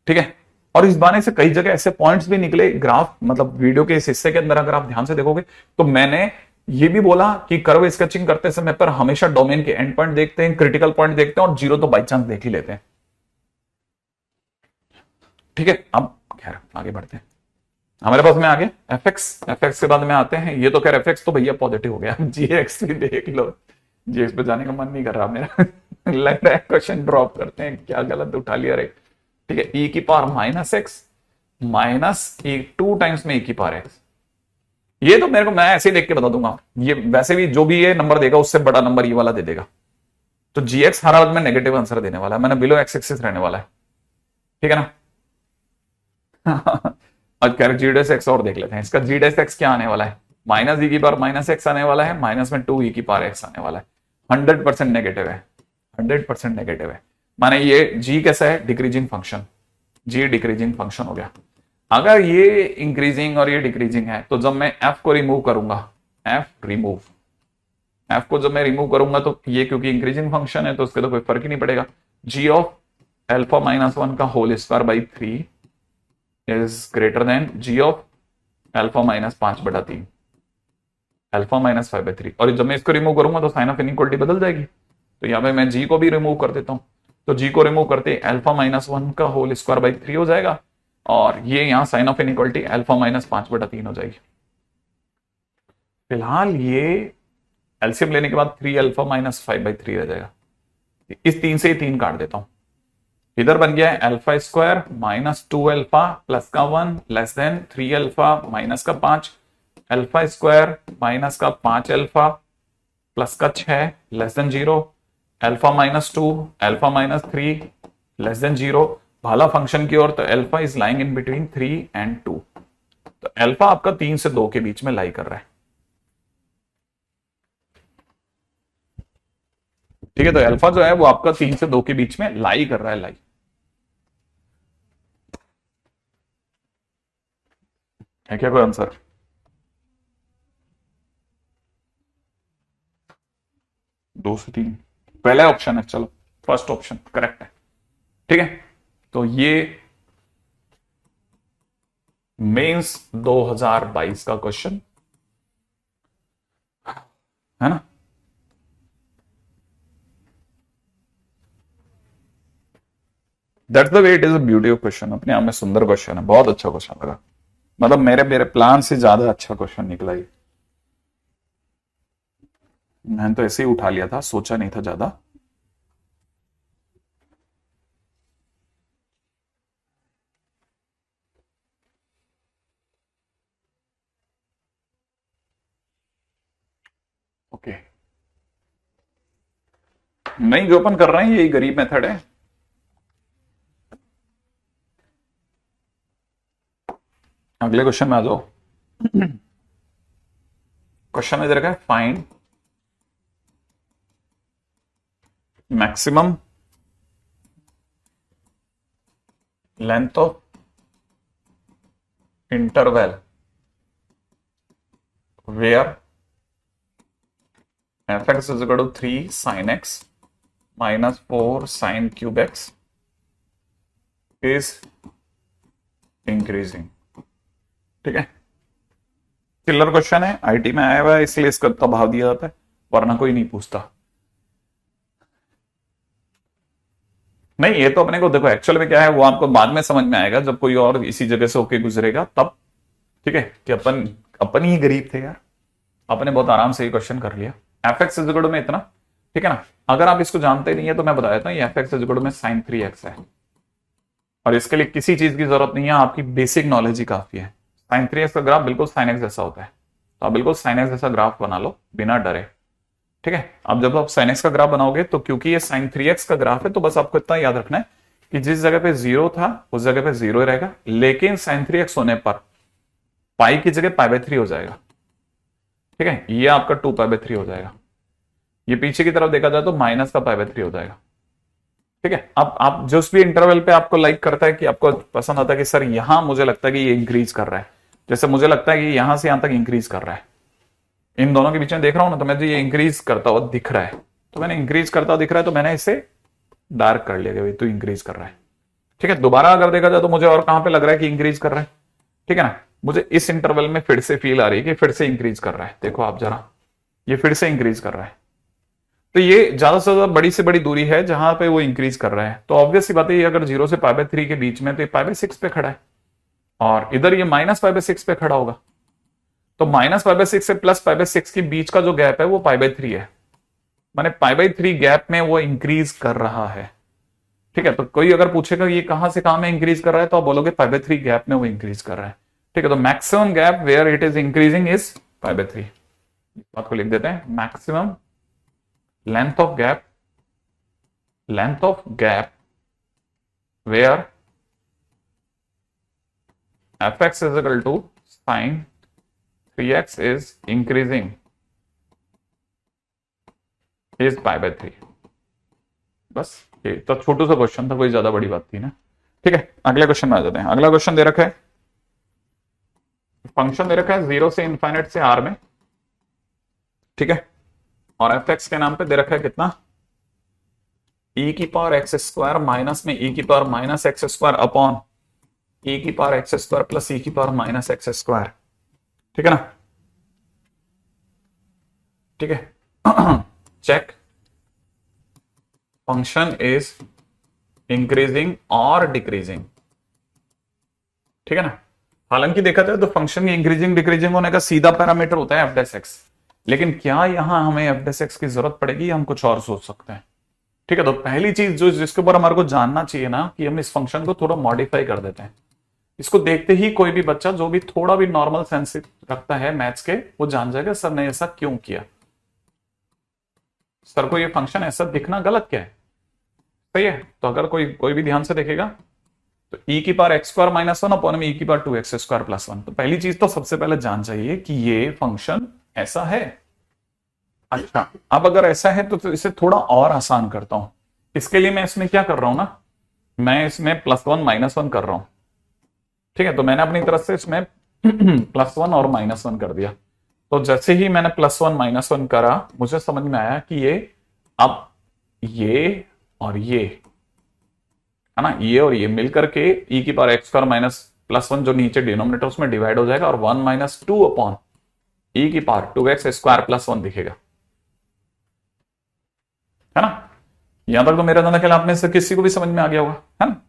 ठीक है। और इस बारे से कई जगह ऐसे पॉइंट्स भी निकले ग्राफ, मतलब वीडियो के इस हिस्से के अंदर अगर आप ध्यान से देखोगे तो मैंने ये भी बोला कि कर्व स्केचिंग करते समय पर हमेशा डोमेन के एंड पॉइंट देखते हैं, क्रिटिकल पॉइंट देखते हैं, और जीरो तो बाई चांस देख ही लेते हैं, ठीक है। अब खैर आगे बढ़ते हैं, हमारे पास में आगे एफएक्स के बाद में आते हैं। ये तो खैर एफएक्स तो भैया पॉजिटिव हो गया, जीएक्स भी देख लो, जीएक्स पे जाने का मन नहीं कर रहा मेरा। लग रहा है क्वेश्चन ड्रॉप करते हैं, क्या गलत उठा लिया रे, ठीक है। ई की power minus x minus 2 times में ई की पावर एक्स, ये तो मेरे को, मैं ऐसे ही देख के बता दूंगा, ये वैसे भी जो भी ये नंबर देगा उससे बड़ा नंबर ये वाला दे देगा, तो जीएक्स हर हालत में नेगेटिव आंसर देने वाला है, मैंने बिलो एक्स एक्सिस रहने वाला है, ठीक है ना। आज कह रहे जी डेस एक्स और देख लेते हैं, इसका जी डेस एक्स क्या आने वाला है, माइनस ई की पावर माइनस एक्स आने वाला है, माइनस में 2 ई की पावर एक्स आने वाला है, 100% नेगेटिव है, 100% नेगेटिव है। माने ये जी कैसा है, डिक्रीजिंग फंक्शन, जी डिक्रीजिंग फंक्शन हो गया। अगर ये इंक्रीजिंग और ये डिक्रीजिंग है, तो जब मैं एफ को रिमूव करूंगा, एफ रिमूव, एफ को जब मैं रिमूव करूंगा तो ये क्योंकि इंक्रीजिंग फंक्शन है तो उसके तो कोई फर्क ही नहीं पड़ेगा। जी ऑफ अल्फा माइनस 1 का whole square by 3 is greater than g of alpha minus 5/3, alpha minus 5/3। और जब मैं इसको रिमूव करूंगा तो साइन ऑफ इनइक्वालिटी बदल जाएगी, तो यहां पे मैं जी को भी रिमूव कर देता हूं, तो जी को रिमूव करते अल्फा माइनस 1 का होल स्क्वायर बाई 3 हो जाएगा, और ये यहां sign of inequality alpha minus 5/3 हो जाएगी। फिलहाल ये एलसीएम लेने के बाद 3 अल्फा माइनस 5/3 रह जाएगा, इस 3 से 3 काट देता हूं, इधर बन गया है alpha square minus 2 alpha plus का 1 लेस देन 3 अल्फा माइनस का 5, अल्फा स्क्वायर माइनस का 5 अल्फा प्लस का 6 less than 0, alpha minus 2 alpha minus 3 less than 0, भाला फंक्शन की ओर, तो alpha is lying in between 3 and 2, तो अल्फा आपका 3 से 2 के बीच में लाई कर रहा है, ठीक है। तो अल्फा जो है वो आपका 3 से 2 के बीच में लाई कर रहा है, लाई है क्या कोई आंसर? दो से तीन पहला ऑप्शन है, चलो फर्स्ट ऑप्शन करेक्ट है, ठीक है। तो ये मेंस 2022 का क्वेश्चन है ना। That's the way it is a beauty of question, अपने आप में सुंदर क्वेश्चन है, बहुत अच्छा क्वेश्चन लगा, मतलब मेरे मेरे प्लान से ज्यादा अच्छा क्वेश्चन निकला ये, मैंने तो ऐसे ही उठा लिया था, सोचा नहीं था ज्यादा। ओके, नहीं जो अपन कर रहे हैं यही गरीब मेथड है। अगले क्वेश्चन में आ जाओ। क्वेश्चन में दे रखा है find maximum length of interval where fx is equal to 3 sin x minus 4 sin cube x is increasing। ठीक है, किलर क्वेश्चन है, आईटी में आया हुआ है इसलिए इसका इतना भाव दिया जाता है, वरना कोई नहीं पूछता। नहीं, ये तो अपने को देखो एक्चुअल में क्या है वो आपको बाद में समझ में आएगा जब कोई और इसी जगह से होके गुजरेगा तब। ठीक है, कि अपन ही गरीब थे यार, अपने बहुत आराम से ये क्वेश्चन कर लिया। एफ एक्स इज इक्वल में इतना, ठीक है ना। अगर आप इसको जानते नहीं है तो मैं बता देता हूँ, एफ एक्स इज इक्वल में साइन 3x है, और इसके लिए किसी चीज की जरूरत नहीं है, आपकी बेसिक नॉलेज ही काफी है। साइन 3x का ग्राफ बिल्कुल साइन एक्स जैसा होता है, तो आप बिल्कुल साइन एक्स जैसा ग्राफ बना लो बिना डरे। ठीक है, अब जब आप साइन एक्स का ग्राफ बनाओगे तो क्योंकि ये साइन 3x का ग्राफ है तो बस आपको इतना याद रखना है कि जिस जगह पे 0 था उस जगह पे 0 ही रहेगा, लेकिन साइन 3x होने पर पाई की जगह पाई/3 हो जाएगा। ठीक है, ये आपका 2 पाई/3 हो जाएगा, ये पीछे की तरफ देखा जाए तो माइनस का पाई/3 हो जाएगा। ठीक है, अब आप जिस भी इंटरवल पे आपको लाइक करता है कि आपको पसंद आता है कि सर यहां मुझे लगता है कि ये इंक्रीज कर रहा है, जैसे मुझे लगता है कि यहां से यहां तक इंक्रीज कर रहा है, इन दोनों के बीच में देख रहा हूं ना, तो मुझे ये इंक्रीज करता हुआ दिख रहा है, तो मैंने इंक्रीज करता हुआ दिख रहा है तो मैंने इसे डार्क कर लिया कि तो इंक्रीज कर रहा है। ठीक है, दोबारा अगर देखा जाए तो मुझे और कहां पे लग रहा है कि इंक्रीज कर रहा है। ठीक है ना, मुझे इस इंटरवल में फिर से फील आ रही है कि फिर से इंक्रीज कर रहा है। देखो आप जरा, ये फिर से इंक्रीज कर रहा है, तो ये ज्यादा से ज्यादा बड़ी से बड़ी दूरी है जहां पे वो इंक्रीज कर रहा है। तो ऑब्वियस सी बात है, ये अगर 0 से पाई/3 के बीच में तो ये पाई/6 पे खड़ा है, और इधर ये माइनस पाई/6 पे खड़ा होगा, तो माइनस पाई/6 से प्लस पाई/6 के बीच का जो गैप है वो पाई/3 है, माने पाई/3 गैप में वो इंक्रीज कर रहा है। ठीक है, तो कोई अगर पूछेगा ये कहां से कहां में इंक्रीज कर रहा है तो आप बोलोगे पाई/3 गैप में वो इंक्रीज कर रहा है। ठीक है, तो maximum gap where it is increasing is पाई/3। बात को लिख देते हैं, maximum length of gap where fx is equal to sin 3x is increasing is पाई/3। बस ये तो छोटू सा क्वेश्चन था, कोई ज्यादा बड़ी बात थी ना। ठीक है, अगले क्वेश्चन में आ जाते हैं। अगला क्वेश्चन दे रखा है, फंक्शन दे रखा है 0 से इनफाइनाइट से r में। ठीक है, और एफ एक्स के नाम पे दे रखा है कितना, e की पावर एक्स स्क्वायर माइनस में e की power minus x square upon e की power x square plus e की पावर माइनस एक्स स्क्वायर। ठीक है ना, ठीक है। चेक फंक्शन इज इंक्रीजिंग और डिक्रीजिंग। ठीक है ना, हालांकि देखा जाए तो फंक्शन की इंक्रीजिंग डिक्रीजिंग होने का सीधा पैरामीटर होता है f', लेकिन क्या यहां हमें f' की जरूरत पड़ेगी, हम कुछ और सोच सकते हैं। ठीक है, तो पहली चीज जो जिसके ऊपर हमारे को जानना चाहिए ना, कि हम इस फंक्शन को थोड़ा मॉडिफाई कर देते हैं। इसको देखते ही कोई भी बच्चा जो भी थोड़ा भी नॉर्मल सेंस रखता है मैथ्स के, वो जान जाएगा सर ने ऐसा क्यों किया, सर को ये फंक्शन ऐसा दिखना गलत क्या है। सही है, तो अगर कोई भी ध्यान से देखेगा तो e की power x square minus 1 upon में e की पावर 2x स्क्वायर प्लस 1, तो पहली चीज तो सबसे पहले जान चाहिए कि ये फंक्शन ऐसा है। अच्छा, अब अगर ऐसा है तो इसे थोड़ा और आसान करता हूं। इसके लिए मैं इसमें क्या कर रहा हूं ना, मैं इसमें +1 -1 कर रहा हूं। ठीक है, तो मैंने अपनी तरफ से इसमें +1 और -1 कर दिया। तो जैसे ही मैंने +1 -1 करा, मुझे समझ में आया कि ये अब ये और ये है ना, ये और ये मिलकर के e की पावर एक्स स्क्वायर माइनस +1 जो नीचे डिनोमिनेटर उसमें डिवाइड हो जाएगा, और 1 - 2 अपॉन e की पावर 2x स्क्वायर प्लस 1 दिखेगा। है ना, यहां तक तो मेरा जाना ख्याल आप में से किसी को भी समझ में आ गया होगा, है ना।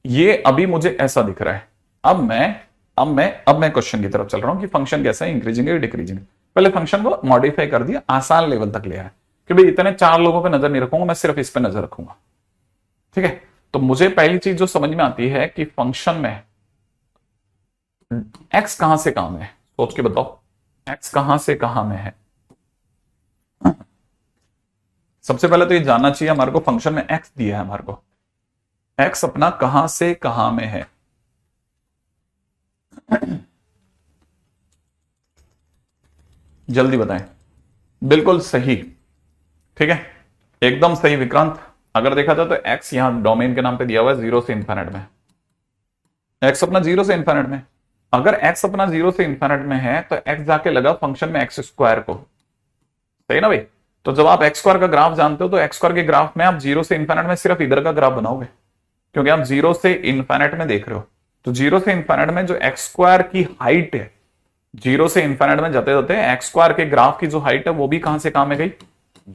ये अभी मुझे ऐसा दिख रहा है। अब मैं क्वेश्चन की तरफ चल रहा हूं कि फंक्शन कैसा है, इंक्रीजिंग है डिक्रीजिंग। पहले फंक्शन को मॉडिफाई कर दिया, आसान लेवल तक ले आया कि भाई इतने 4 लोगों पे नजर नहीं रखूंगा, मैं सिर्फ इस पे नजर रखूंगा। ठीक है, तो मुझे पहली चीज जो समझ में आती है कि फंक्शन में x कहां से कहां में है, सोच के बताओ x कहां से कहां में है। सबसे पहले तो ये जानना चाहिए हमारे को, फंक्शन में x दिया है हमारे को, x अपना कहां से कहां में है। जल्दी बताएं। बिल्कुल सही, ठीक है, एकदम सही विक्रांत। अगर देखा जाए तो एक्स यहां डोमेन के नाम पे दिया हुआ है 0 से इन्फिनिट में, एक्स अपना 0 से इन्फिनिट में। अगर एक्स अपना 0 से इन्फिनिट में है तो एक्स जाके लगा फंक्शन में एक्स स्क्वायर को, सही ना भाई। तो जब आप एक्स स्क्वायर का ग्राफ जानते हो तो एक्स स्क्वायर के ग्राफ में आप 0 से इन्फिनिट में सिर्फ इधर का ग्राफ बनाओगे, क्योंकि आप 0 से इन्फिनिट में देख रहे हो। तो 0 से इन्फिनिट में जो एक्स स्क्वायर की हाइट है, 0 से इन्फिनिट में जाते जाते एक्स स्क्वायर के ग्राफ की जो हाइट है वो भी कहां से कहां में गई,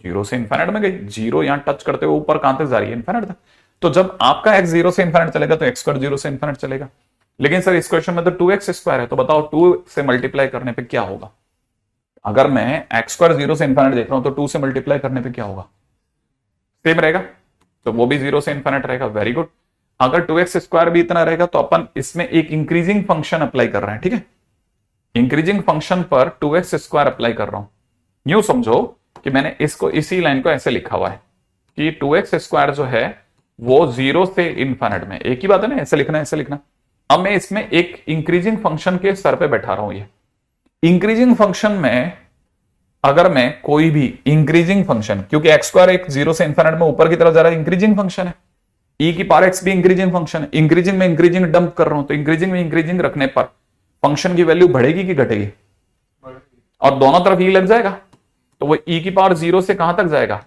0 से इन्फिनिट में गई। 0 यहां टच करते हुए ऊपर कहां तक जा रही है, इन्फिनिट तक। तो जब आपका एक्स 0 से इन्फिनिट चलेगा तो एक्स स्क्वायर 0 से इन्फिनिट चलेगा। लेकिन सर इस क्वेश्चन में तो 2x स्क्वायर है, तो बताओ 2 से मल्टीप्लाई करने पे क्या होगा। अगर मैं एक्स स्क्वायर 0 से इन्फिनिट देख रहा हूं तो 2 से मल्टीप्लाई करने पे क्या होगा, सेम रहेगा, तो वो भी 0 से इन्फिनिट रहेगा। Very good. अगर 2x स्क्वायर भी इतना रहेगा तो अपन इसमें एक इंक्रीजिंग फंक्शन अप्लाई कर रहे हैं, ठीक है। इंक्रीजिंग फंक्शन पर 2x स्क्वायर अप्लाई कर रहा हूं। यूं समझो कि मैंने इसको, इसी लाइन को ऐसे लिखा हुआ है कि 2x स्क्वायर जो है वो 0 से इन्फिनिट में, एक ही बात है ना, ऐसे लिखना ऐसे लिखना। अब मैं इसमें एक इंक्रीजिंग फंक्शन के स्तर पे बैठा रहा हूं। ये इंक्रीजिंग फंक्शन में अगर मैं कोई भी इंक्रीजिंग फंक्शन, क्योंकि एक्स स्क्वायर एक 0 से इन्फिनिट में ऊपर की तरफ जा रहा है, इंक्रीजिंग फंक्शन है, ई की पावर एक्स भी इंक्रीजिंग फंक्शन है, इंक्रीजिंग में इंक्रीजिंग डंप कर रहा हूं, तो इंक्रीजिंग में इंक्रीजिंग रखने पर फंक्शन की वैल्यू बढ़ेगी कि घटेगी, और दोनों तरफ ई लग जाएगा, तो वो ई की पावर 0 से कहां तक जाएगा,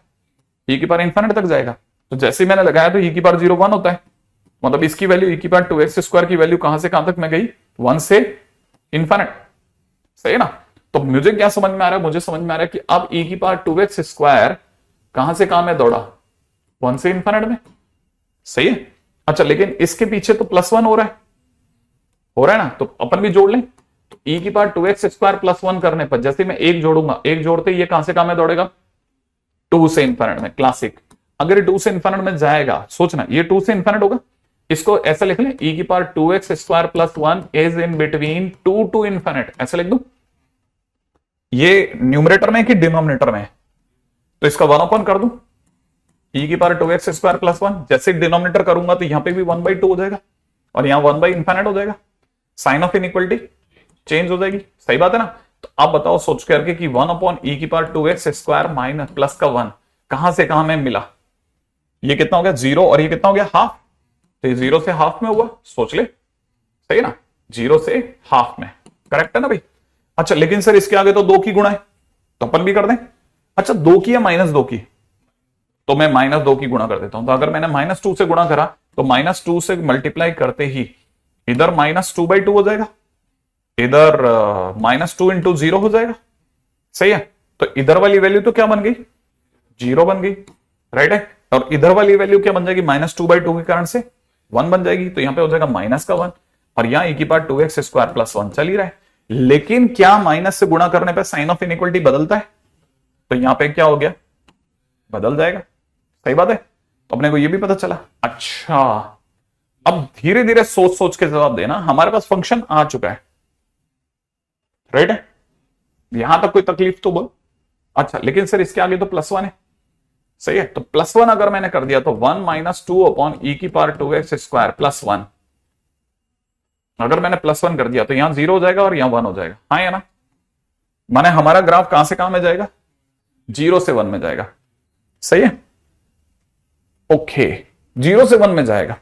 ई की पावर इन्फिनिट तक जाएगा। तो जैसे मैंने लगाया तो ई की पावर 0 1 होता है, मतलब इसकी वैल्यू ई की पावर 2x स्क्वायर की वैल्यू कहां से कहां तक में गई, 1 से इन्फिनिट, सही है ना। तो मुझे क्या समझ में आ रहा है, मुझे समझ में आ रहा है कि अब ई की पावर 2x स्क्वायर कहां से कहां में दौड़ा, 1 से इन्फिनिट में, सही है। अच्छा, लेकिन इसके पीछे तो +1 हो रहा है, ना, तो अपन भी जोड़ लें। तो ई की पावर 2x स्क्वायर +1 करने पर जैसे मैं एक जोड़ूंगा, एक जोड़ते ये कहां से कहां में दौड़ेगा, 2 से इन्फिनिट में। क्लासिक। अगर ये 2 से इन्फिनिट में जाएगा, सोचना ये 2 से इन्फिनिट होगा, इसको ऐसा लिख लें, ई की power 2x square +1 is in between 2 to infinite, ऐसे लिख दूं। ये न्यूमरेटर में कि डिनोमिनेटर में है, तो इसका 1/, कर दूं, ई की पावर 2x स्क्वायर +1। जैसे डिनोमिनेटर करूंगा तो यहां पे भी 1/2 हो जाएगा, और यहां 1/∞ हो जाएगा, साइन ऑफ इनइक्वलिटी चेंज हो जाएगी, सही बात है ना। तो अब बताओ सोच करके कि 1/e की power 2x square minus plus का 1 कहां से कहां में मिला, ये कितना हो गया 0, और ये कितना हो गया हाफ, तो ये 0 से हाफ में हुआ, सोच ले, सही है ना, 0 से हाफ में, करेक्ट है ना भाई। अच्छा, लेकिन सर इसके आगे तो 2 की गुणा है, तो अपन भी कर दें। अच्छा, 2 की या -2 की, तो मैं -2 की गुणा कर देता हूं। तो अगर मैंने -2 से गुणा करा तो -2 से मल्टीप्लाई करते ही इधर -2/2 हो जाएगा, इधर -2 × 0 हो जाएगा, सही है। तो इधर वाली वैल्यू तो क्या बन गई, 0 बन गई, राइट है। और इधर वाली वैल्यू क्या बन जाएगी, -2/2 के कारण से 1 बन जाएगी, तो यहां पे हो जाएगा -1, और यहां e की पावर 2x स्क्वायर +1 चल ही रहा है। लेकिन क्या माइनस से गुणा करने पर साइन ऑफ इनइक्वलिटी बदलता है, तो यहां पे क्या हो गया, बदल जाएगा, सही बात है। तो अपने को ये भी पता चला। अच्छा, अब धीरे धीरे सोच सोच के जवाब देना, हमारे पास फंक्शन आ चुका है, राइट है, यहां तक कोई तकलीफ तो बोल। अच्छा, लेकिन सर इसके आगे तो +1 है, सही है। तो +1 अगर मैंने कर दिया तो 1 - 2/e की पावर 2x स्क्वायर +1, अगर मैंने +1 कर दिया तो यहां 0 हो जाएगा और यहां 1 हो जाएगा, हाँ या ना। माने हमारा ग्राफ कहां से कहां में जाएगा, 0 से 1 में जाएगा, सही है। ओके, 0 से 1 में जाएगा।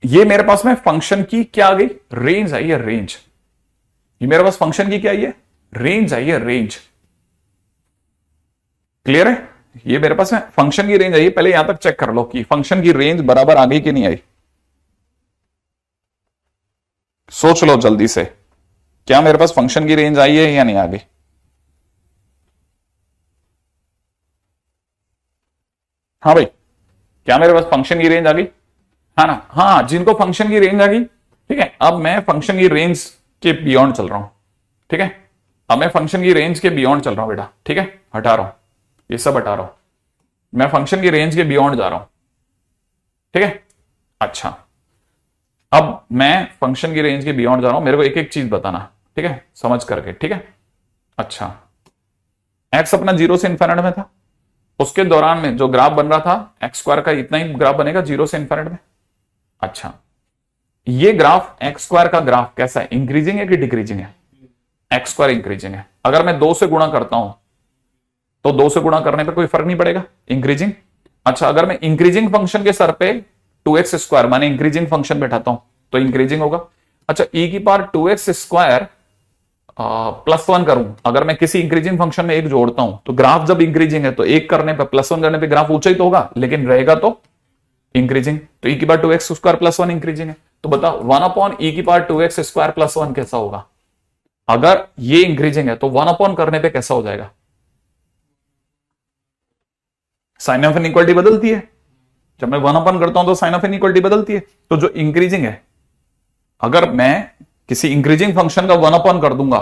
ये मेरे पास में फंक्शन की क्या आ गई, रेंज आई है, रेंज। ये मेरे पास फंक्शन की क्या आई है, रेंज आई है, रेंज। क्लियर है, ये मेरे पास में फंक्शन की रेंज आई है। पहले यहां तक चेक कर लो कि फंक्शन की रेंज बराबर आ गई कि नहीं आई, सोच लो जल्दी से, क्या मेरे पास फंक्शन की रेंज आई है या नहीं आ गई। हाँ भाई, क्या मेरे पास फंक्शन की रेंज आ गई, हाँ ना, हाँ, जिनको फंक्शन की रेंज आ गई, ठीक है। अब मैं फंक्शन की रेंज के बियॉन्ड चल रहा हूं, ठीक है। अब मैं फंक्शन की रेंज के बियॉन्ड चल रहा हूं बेटा, ठीक है, हटा रहा हूं, ये सब हटा रहा हूं, मैं फंक्शन की रेंज के बियॉन्ड जा रहा हूं, ठीक है। अच्छा, अब मैं फंक्शन की रेंज के बियॉन्ड जा रहा हूं, मेरे को एक एक चीज बताना, ठीक है, समझ करके, ठीक है। अच्छा, एक्स अपना 0 से इन्फिनिट में था, उसके दौरान में जो ग्राफ बन रहा था एक्स स्क्वायर का इतना ही ग्राफ बनेगा 0 से इन्फिनिट में। अच्छा, ये ग्राफ एक्स स्क्वायर का ग्राफ कैसा है, इंक्रीजिंग है कि डिक्रीजिंग है, एक्स स्क्वायर इंक्रीजिंग है। अगर मैं 2 से गुणा करता हूं तो 2 से गुणा करने पे कोई फर्क नहीं पड़ेगा, इंक्रीजिंग। अच्छा, अगर मैं इंक्रीजिंग फंक्शन के सर पे 2x स्क्वायर माने इंक्रीजिंग फंक्शन बैठाता हूं तो इंक्रीजिंग होगा। अच्छा, e की पावर 2x स्क्वायर +1 करूं, अगर मैं किसी इंक्रीजिंग फंक्शन में एक जोड़ता हूं तो ग्राफ जब इंक्रीजिंग है तो एक करने पर +1 करने पे ग्राफ ऊंचा ही तो होगा, लेकिन रहेगा तो इंक्रीजिंग। तो e की पावर 2x स्क्वायर +1 इंक्रीजिंग है, तो बताओ 1/e की पावर 2x स्क्वायर +1 कैसा होगा? अगर ये इंक्रीजिंग है तो 1 करने पे कैसा हो जाएगा? साइन ऑफ इनइक्वालिटी बदलती है, जब मैं 1 करता हूं तो साइन ऑफ इनइक्वालिटी बदलती है। तो जो इंक्रीजिंग है, अगर मैं किसी इंक्रीजिंग फंक्शन का 1 कर दूंगा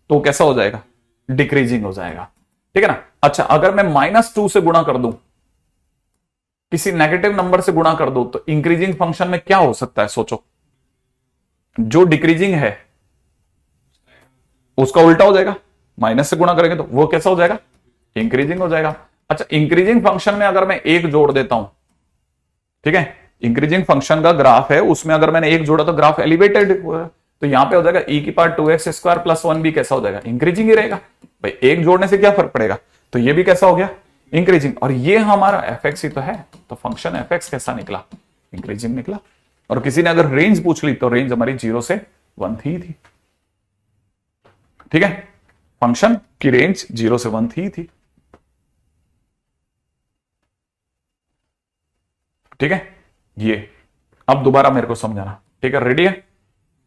तो कैसा हो जाएगा? डिक्रीजिंग हो जाएगा, ठीक है ना। अच्छा, अगर मैं -2 से गुणा कर दूं, किसी नेगेटिव नंबर से गुणा कर दूं, तो इंक्रीजिंग फंक्शन में क्या हो सकता है? सोचो, जो डिक्रीजिंग है उसका उल्टा हो जाएगा, माइनस से गुणा करेंगे तो वो कैसा हो जाएगा? इंक्रीजिंग हो जाएगा। अच्छा, इंक्रीजिंग फंक्शन में अगर मैं 1 जोड़ देता हूं, ठीक है, इंक्रीजिंग फंक्शन का ग्राफ है, उसमें अगर मैंने 1 जोड़ा तो ग्राफ एलिवेटेड, तो यहां पे हो जाएगा e की पावर 2x स्क्वायर +1 भी कैसा हो जाएगा? इंक्रीजिंग ही रहेगा भाई, 1 जोड़ने से क्या फर्क पड़ेगा। तो ये भी कैसा हो गया? इंक्रीजिंग। और ये हमारा fx ही तो है, तो फंक्शन fx कैसा निकला? इंक्रीजिंग निकला। और किसी ने अगर रेंज पूछ ली तो रेंज हमारी 0 से 1 थी, ठीक है, फंक्शन की रेंज 0 से 1 थी, ठीक है। ये अब दोबारा मेरे को समझाना, ठीक है, रेडी है?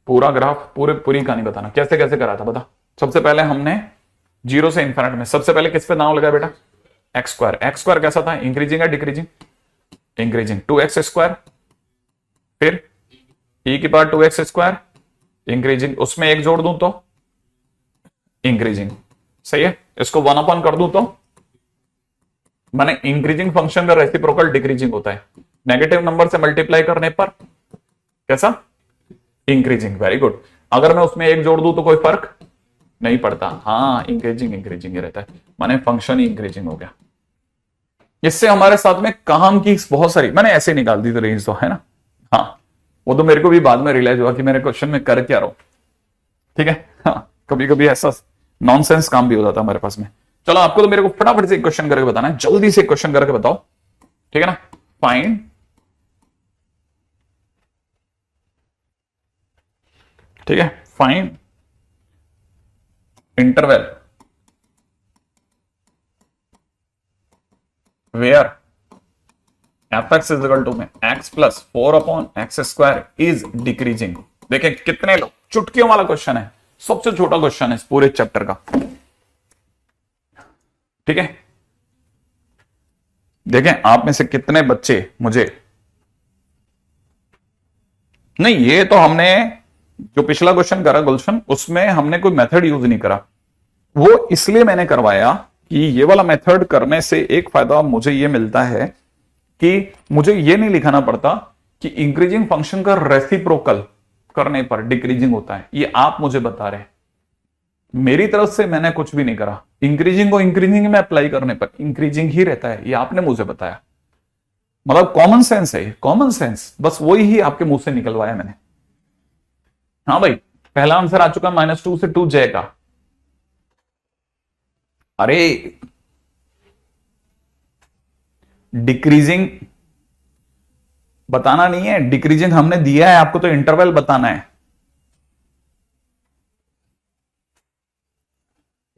पूरा ग्राफ, पूरी कहानी बताना कैसे कैसे करा था, बता। सबसे पहले हमने 0 से इन्फिनिट में सबसे पहले किस पे नाम लगाया बेटा? एक्स स्क्वायर कैसा था? इंक्रीजिंग है डिक्रीजिंग? इंक्रीजिंग। 2x स्क्वायर, फिर e की पावर 2x स्क्वायर इंक्रीजिंग, उसमें 1 जोड़ दूं तो इंक्रीजिंग, सही है। इसको 1 कर दूं तो माने इंक्रीजिंग फंक्शन का रेसिप्रोकल डिक्रीजिंग होता है, नेगेटिव नंबर से मल्टीप्लाई करने पर कैसा? इंक्रीजिंग। Very good. अगर मैं उसमें 1 जोड़ दूं तो कोई फर्क नहीं पड़ता, हाँ, इंक्रीजिंग ही रहता है, माने फंक्शन ही इंक्रीजिंग हो गया। इससे हमारे साथ में काम की बहुत सारी, मैंने ऐसे निकाल दी तो रेंज तो है ना, हाँ, वो तो मेरे को भी बाद में रियलाइज हुआ कि मेरे क्वेश्चन में कर क्या रहा हूं, ठीक है। हाँ, कभी कभी ऐसा नॉनसेंस काम भी हो जाता है हमारे पास में। चलो, आपको तो मेरे को फटाफट से क्वेश्चन करके बताना है, जल्दी से क्वेश्चन करके बताओ, ठीक है ना। फाइंड ठीक है, find interval where fx is equal to में x plus 4/x square is decreasing. देखें कितने लोग, चुटकियों वाला क्वेश्चन है, सबसे छोटा क्वेश्चन है इस पूरे चैप्टर का, ठीक है। देखें आप में से कितने बच्चे मुझे, नहीं ये तो हमने जो पिछला क्वेश्चन करा गुलशन, उसमें हमने कोई मेथड यूज नहीं करा, वो इसलिए मैंने करवाया कि ये वाला मेथड करने से एक फायदा मुझे ये मिलता है कि मुझे ये नहीं लिखाना पड़ता कि इंक्रीजिंग फंक्शन का रेसिप्रोकल करने पर डिक्रीजिंग होता है, ये आप मुझे बता रहे हैं, मेरी तरफ से मैंने कुछ भी नहीं करा। इंक्रीजिंग को इंक्रीजिंग में अप्लाई करने पर इंक्रीजिंग ही रहता है, ये आपने मुझे बताया, मतलब कॉमन सेंस है, कॉमन सेंस, बस वही ही आपके मुंह से निकलवाया मैंने। हाँ भाई, पहला आंसर आ चुका -2 से 2 जाएगा। अरे डिक्रीजिंग बताना नहीं है, डिक्रीजिंग हमने दिया है आपको, तो इंटरवल बताना है।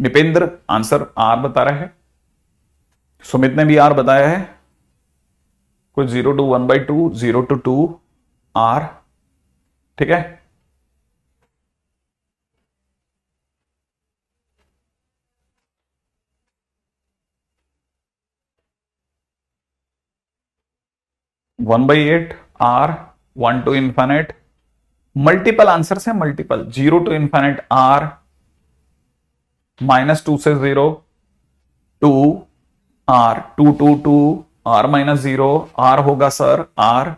निपेंद्र आंसर आर बता रहा है, सुमित ने भी आर बताया है, कुछ 0 to 1/2, 0 to 2 आर, ठीक है। वन बाई 8 आर, 1 to इन्फिनिट, मल्टीपल आंसर है, मल्टीपल, 0 to इन्फिनिट आर, -2 से 0 2 आर, 2 to 2 आर -0 आर होगा सर आर,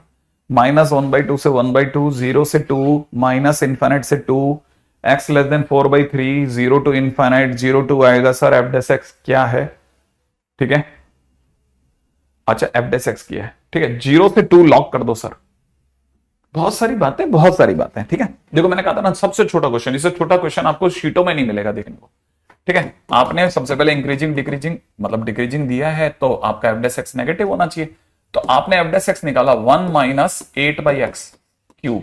-1/2 से 1/2, 0 से 2 माइनस इन्फिनिट से 2, x less than 4/3, 0 to infinite 0 2 आएगा सर, एफ डेस एक्स क्या है, ठीक है। अच्छा एफ डेस एक्स क्या है, ठीक है, 0 से 2 लॉक कर दो सर, बहुत सारी बातें, बहुत सारी बातें, ठीक है। देखो मैंने कहा था ना सबसे छोटा क्वेश्चन, इससे छोटा क्वेश्चन आपको शीटों में नहीं मिलेगा देखने को, ठीक है। आपने सबसे पहले इंक्रीजिंग डिक्रीजिंग मतलब डिक्रीजिंग दिया है तो आपका एफ डेस एक्स नेगेटिव होना चाहिए, तो आपने एफ डेस एक्स निकाला 1 माइनस 8/x क्यूब,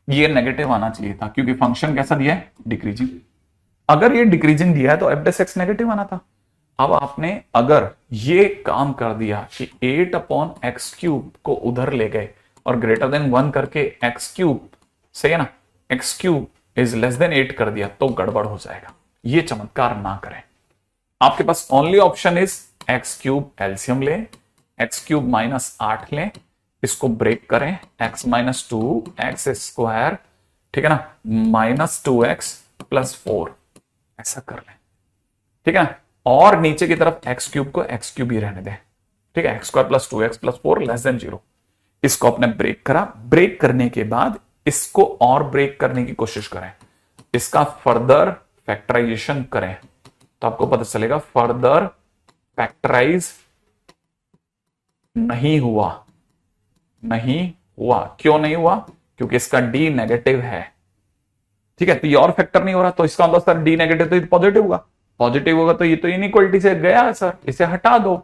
ये नेगेटिव आना चाहिए था क्योंकि फंक्शन कैसा दिया है, डिक्रीजिंग। अगर ये डिक्रीजिंग दिया है तो एफ डेस एक्स नेगेटिव आना था। अब आपने अगर ये काम कर दिया कि 8/x क्यूब को उधर ले गए और ग्रेटर देन 1 करके x क्यूब, सही है ना, x cube is less then 8 कर दिया तो गड़बड़ हो जाएगा। ये चमत्कार ना करें। आपके पास only option is x cube LCM ले, x क्यूब माइनस 8 ले, इसको ब्रेक करें, x माइनस 2 एक्स स्क्वायर, ठीक है ना, माइनस 2x प्लस 4, ऐसा कर लें, ठीक है। और नीचे की तरफ x क्यूब को x क्यूब ही रहने दें, ठीक है, x square plus 2x plus 4 less than 0। इसको आपने ब्रेक करा, ब्रेक करने के बाद इसको और ब्रेक करने की कोशिश करें, इसका फर्दर फैक्टराइजेशन करें तो आपको पता चलेगा फर्दर फैक्टराइज नहीं हुआ, नहीं हुआ। क्यों नहीं हुआ, क्योंकि इसका डी नेगेटिव है, ठीक है। तो ये और फैक्टर नहीं हो रहा तो इसका मतलब सर डी नेगेटिव तो पॉजिटिव होगा, पॉजिटिव होगा तो ये तो इनइक्वालिटी से गया है सर, इसे हटा दो,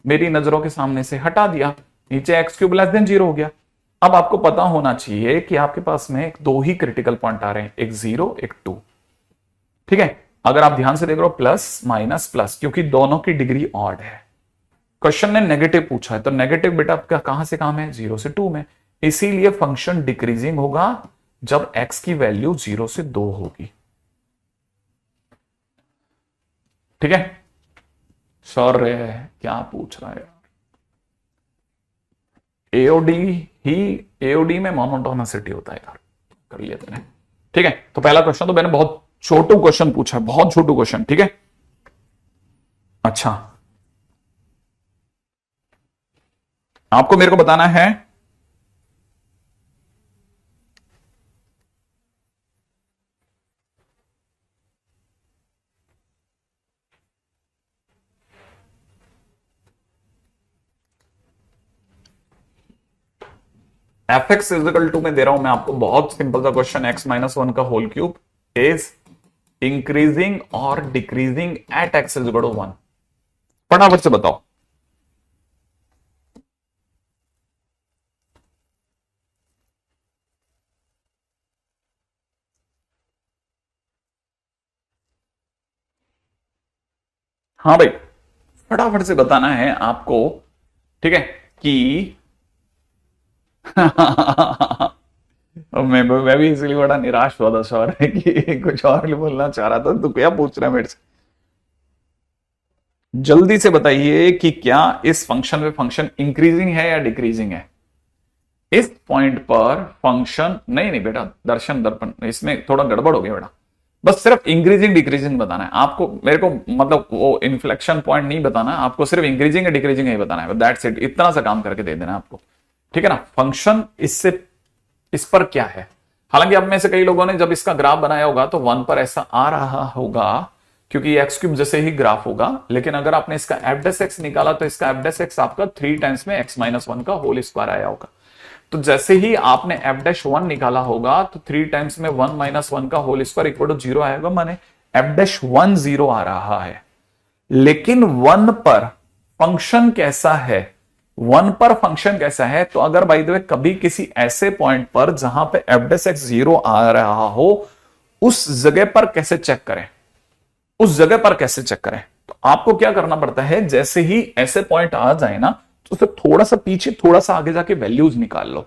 मेरी नजरों के सामने से हटा दिया, नीचे एक्स क्यूब लेस देन 0 हो गया। अब आपको पता होना चाहिए कि आपके पास में दो ही क्रिटिकल पॉइंट आ रहे हैं, एक 0 एक 2, ठीक है। अगर आप ध्यान से देख रहे हो प्लस माइनस प्लस, क्योंकि दोनों की डिग्री ऑड है। क्वेश्चन ने नेगेटिव पूछा है तो नेगेटिव बेटा आपका कहां से काम है, 0 से 2 में, इसीलिए फंक्शन डिक्रीजिंग होगा जब x की वैल्यू 0 से 2 होगी, ठीक है। सर क्या पूछ रहा है यार, एओडी ही, एओडी में मोनोटोनिसिटी होता है यार, कर लिया मैंने, ठीक है। तो पहला क्वेश्चन तो मैंने बहुत छोटू क्वेश्चन पूछा है, बहुत छोटू क्वेश्चन, ठीक है। अच्छा आपको मेरे को बताना है एफ एक्स इजिकल टू में दे रहा हूं मैं आपको बहुत सिंपल सा क्वेश्चन, एक्स माइनस 1 का होल क्यूब इज इंक्रीजिंग और decreasing at x is equal to 1। फटाफट से बताओ। हाँ भाई फटाफट से बताना है आपको, ठीक है कि मैं भी इसलिए बड़ा निराश हुआ था सर कि कुछ और बोलना चाह रहा था, तो क्या पूछ रहा है मेरे से, जल्दी से बताइए कि क्या इस फंक्शन में फंक्शन इंक्रीजिंग है या डिक्रीजिंग है। इस पॉइंट पर फंक्शन नहीं, नहीं बेटा दर्शन दर्पण इसमें थोड़ा गड़बड़ हो गया बेटा, बस सिर्फ इंक्रीजिंग डिक्रीजिंग बताना है आपको, मेरे को मतलब वो इन्फ्लेक्शन पॉइंट नहीं बताना, आपको सिर्फ इंक्रीजिंग या डिक्रीजिंग ही बताना है, दैट्स इट, इतना सा काम करके दे देना आपको, ठीक है ना। फंक्शन इससे इस पर क्या है, हालांकि अब में से कई लोगों ने जब इसका ग्राफ बनाया होगा तो 1 पर ऐसा आ रहा होगा क्योंकि एक्स क्यूब जैसे ही ग्राफ होगा, लेकिन अगर आपने इसका एफ डेस एक्स निकाला तो इसका एफ डेस एक्स आपका 3 टाइम्स में एक्स माइनस 1 का होल स्क्वायर आया होगा। तो जैसे ही आपने एफ डैश 1 निकाला होगा तो 3 टाइम्स में 1 माइनस 1 का होल स्क्वायर इक्वल टू 0 आएगा, माने एफ डैश 1 0 आ रहा है। लेकिन 1 पर फंक्शन कैसा है, 1 पर फंक्शन कैसा है, तो अगर बाय द वे कभी किसी ऐसे पॉइंट पर जहां पे एफ डैश एक्स 0 आ रहा हो, उस जगह पर कैसे चेक करें, उस जगह पर कैसे चेक करें, तो आपको क्या करना पड़ता है, जैसे ही ऐसे पॉइंट आ जाए ना तो उसे थोड़ा सा पीछे थोड़ा सा आगे जाके वैल्यूज निकाल लो,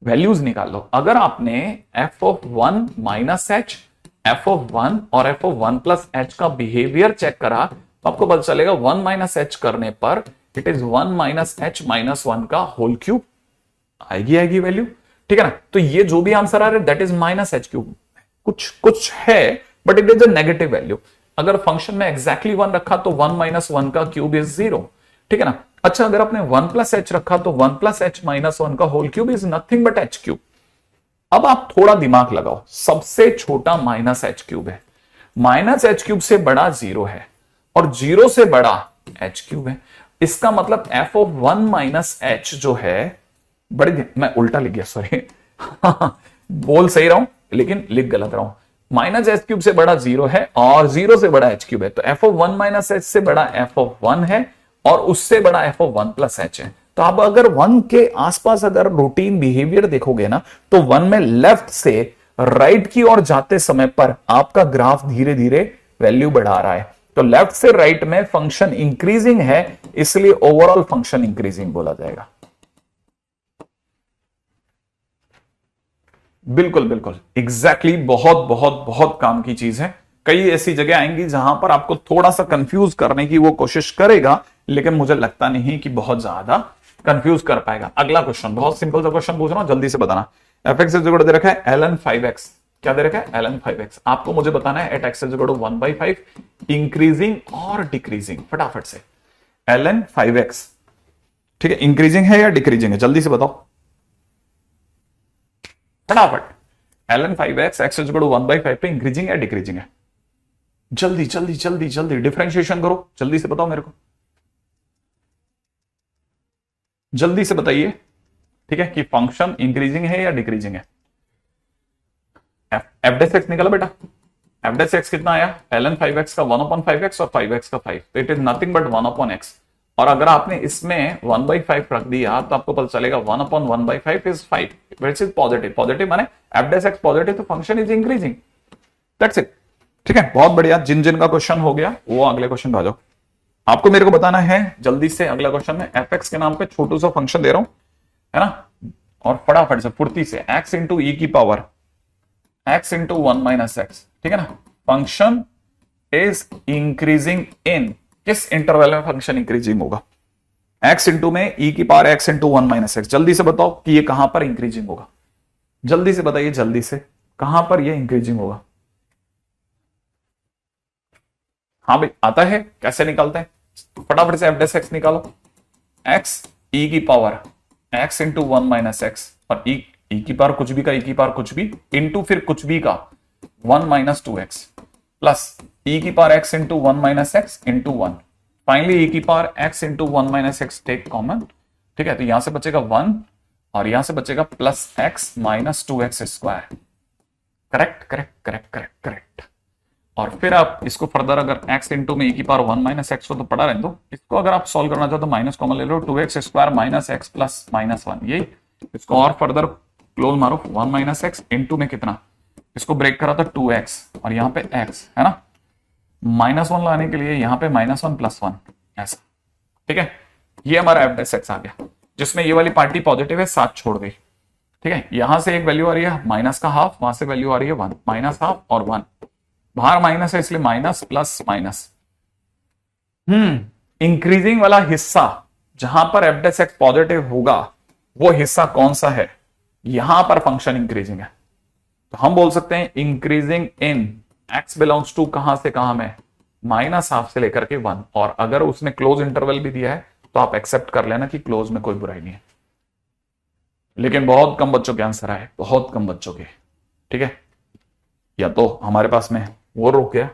वैल्यूज निकाल लो। अगर आपने F of 1 minus H, F of 1 और एफ ऑफ 1 प्लस एच का बिहेवियर चेक करा तो आपको पता चलेगा 1 माइनस एच करने पर it is 1 minus H minus 1 का होल क्यूब आएगी वैल्यू, ठीक है ना। तो ये जो भी आंसर आ रहा है that is minus h cube, कुछ है but it is a negative value. अगर फंक्शन में एग्जैक्टली 1 रखा तो 1 माइनस 1 का क्यूब इज 0, ठीक है ना। अच्छा अगर आपने 1 प्लस एच रखा तो 1 प्लस एच माइनस 1 का whole cube is nothing but h cube. अब आप थोड़ा दिमाग लगाओ, सबसे छोटा माइनस एच क्यूब है, माइनस एच क्यूब से बड़ा 0 है और 0 से बड़ा एच क्यूब है। इसका मतलब एफ ऑफ 1 माइनस एच जो है मैं उल्टा लिख गया, सॉरी। बोल सही रहा हूं लेकिन लिख गलत रहा हूं। माइनस एच क्यूब से बड़ा 0 है और 0 से बड़ा एच क्यूब है, तो एफ ऑफ 1 माइनस एच से बड़ा एफ ऑफ 1 है और उससे बड़ा एफ ऑफ 1 प्लस एच है। तो आप अगर 1 के आसपास अगर रूटीन बिहेवियर देखोगे ना, तो 1 में लेफ्ट से राइट की ओर जाते समय पर आपका ग्राफ धीरे धीरे वैल्यू बढ़ा रहा है। तो लेफ्ट से राइट में फंक्शन इंक्रीजिंग है, इसलिए ओवरऑल फंक्शन इंक्रीजिंग बोला जाएगा। बिल्कुल बिल्कुल एग्जैक्टली, बहुत बहुत बहुत काम की चीज है। कई ऐसी जगह आएंगी जहां पर आपको थोड़ा सा कंफ्यूज करने की वो कोशिश करेगा, लेकिन मुझे लगता नहीं कि बहुत ज्यादा कंफ्यूज कर पाएगा। अगला क्वेश्चन, बहुत सिंपल सा क्वेश्चन पूछ रहा हूं, जल्दी से बताना। एफ एक्स इज दे रखा है ln 5x, क्या दे रखा है ln 5x। आपको मुझे बताना है एट एक्स इज 1/5 इंक्रीजिंग और डिक्रीजिंग, फटाफट से। ln 5x, ठीक है, इंक्रीजिंग है या डिक्रीजिंग है, जल्दी से बताओ फटाफट। ln 5x x इज 1/5 पे इंक्रीजिंग या डिक्रीजिंग है, जल्दी जल्दी जल्दी जल्दी डिफरेंशिएशन करो, जल्दी से बताओ मेरे को, जल्दी से बताइए, ठीक है, कि फंक्शन इंक्रीजिंग है या डिक्रीजिंग है। एफ डेस एक्स निकाला बेटा, एफ डेस एक्स कितना आया, ln 5x का 1/5x और 5x का 5, तो it is nothing but 1/x। और अगर आपने इसमें 1/5 रख दिया तो आपको पता चलेगा 1/1/5 is 5, which is positive. Positive माने एफ डेस एक्स पॉजिटिव, तो function is increasing, that's it. ठीक है, बहुत बढ़िया। जिन जिन का क्वेश्चन हो गया वो अगले क्वेश्चन पे आ जाओ। आपको मेरे को बताना है जल्दी से अगला क्वेश्चन में, एफ एक्स के नाम पे छोटू सा फंक्शन दे रहा हूं, है ना, और फटाफट से फुर्ती से x इंटू ई की power x into 1 minus x, ठीक है ना। फंक्शन इज इंक्रीजिंग इन, किस इंटरवल में फंक्शन इंक्रीजिंग होगा, x इंटू में e की power x into 1 minus x. जल्दी से बताओ कि ये कहां पर इंक्रीजिंग होगा, जल्दी से बताइए, जल्दी से कहां पर ये इंक्रीजिंग होगा। हाँ भाई आता है, कैसे निकालते हैं, फटाफट से एफ डेस एक्स निकालो। x e की power x into 1 minus x, और e की पावर कुछ भी का e की पावर कुछ भी इंटू फिर कुछ भी का 1 माइनस 2x प्लस e की power x into 1 minus x into 1, finally e की power x into 1 minus x take common, ठीक है, तो यहां से बचेगा 1 और यहां से बचेगा plus x minus 2x square. Correct correct correct correct correct. और फिर आप इसको फर्दर अगर x इंटू में e की पावर 1 माइनस एक्स को तो पढ़ा रहे तो इसको अगर आप सॉल्व करना चाहो तो माइनस कॉमन ले लो, 2x square minus x plus minus 1, ये इसको और फर्दर क्लोज मारो, 1 माइनस एक्स इंटू में कितना, इसको ब्रेक करा तो 2x और यहाँ पे x है ना, -1 लाने के लिए यहाँ पे -1 प्लस 1 ऐसा, ठीक है। ये हमारा एफ डेस एक्स आ गया, जिसमें ये वाली पार्टी पॉजिटिव है, 7 छोड़ गई, ठीक है। यहां से एक वैल्यू आ रही है माइनस का हाफ, वहां से वैल्यू आ रही है 1, माइनस हाफ और 1, बाहर माइनस है इसलिए माइनस प्लस माइनस। इंक्रीजिंग वाला हिस्सा जहां पर एफ डेस एक्स पॉजिटिव होगा वो हिस्सा कौन सा है, यहां पर फंक्शन इंक्रीजिंग है, तो हम बोल सकते हैं increasing in x belongs to कहां से कहां में, माइनस हाफ से लेकर के 1, और अगर उसने क्लोज इंटरवल भी दिया है तो आप एक्सेप्ट कर लेना कि क्लोज में कोई बुराई नहीं है। लेकिन बहुत कम बच्चों के आंसर आए, बहुत कम बच्चों के, ठीक है, या तो हमारे पास में वो रुक गया,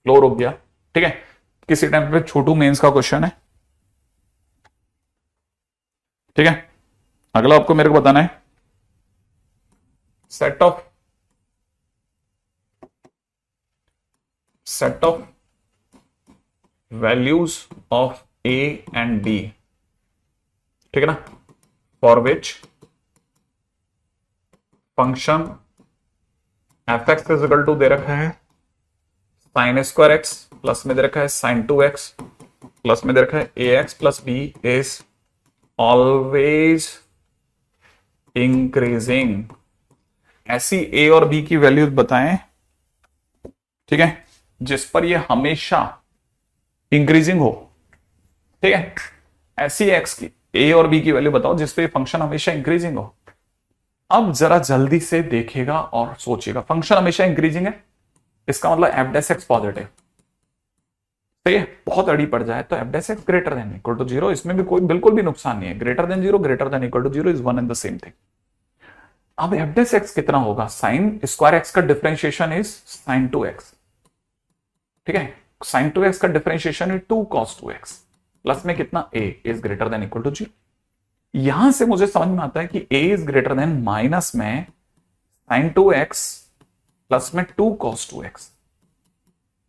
फ्लो रुक गया, ठीक है। किसी टाइम पे छोटू मेंस का क्वेश्चन है, ठीक है। अगला आपको मेरे को बताना है set of values of a and b, ठीक है ना, for which function f x is equal to दे रखा है साइन स्क्वायर एक्स, प्लस में दे रखा है साइन 2x, प्लस में दे रखा है a x plus b is always increasing. ऐसी ए और बी की वैल्यूज बताएं, ठीक है, जिस पर ये हमेशा इंक्रीजिंग हो, ठीक है। ऐसी एक्स की ए और बी की वैल्यू बताओ जिस पे फंक्शन हमेशा इंक्रीजिंग हो। अब जरा जल्दी से देखिएगा और सोचिएगा, फंक्शन हमेशा इंक्रीजिंग है, इसका मतलब एफ डेस एक्स पॉजिटिव, सही है। बहुत अड़ी पड़ जाए तो f dash x greater than equal to 0, इसमें भी कोई बिल्कुल भी नुकसान नहीं है, greater than 0 greater than equal to 0 is one and the same thing. अब एफ डेस एक्स कितना होगा, साइन स्क्वायर एक्स का डिफरेंशिएशन इज साइन 2x, ठीक है, साइन 2x का differentiation is 2 cos 2x, plus में कितना a is greater than equal to 0, यहां से मुझे समझ में आता है कि a is greater then minus में sin 2x प्लस में 2 cos 2x।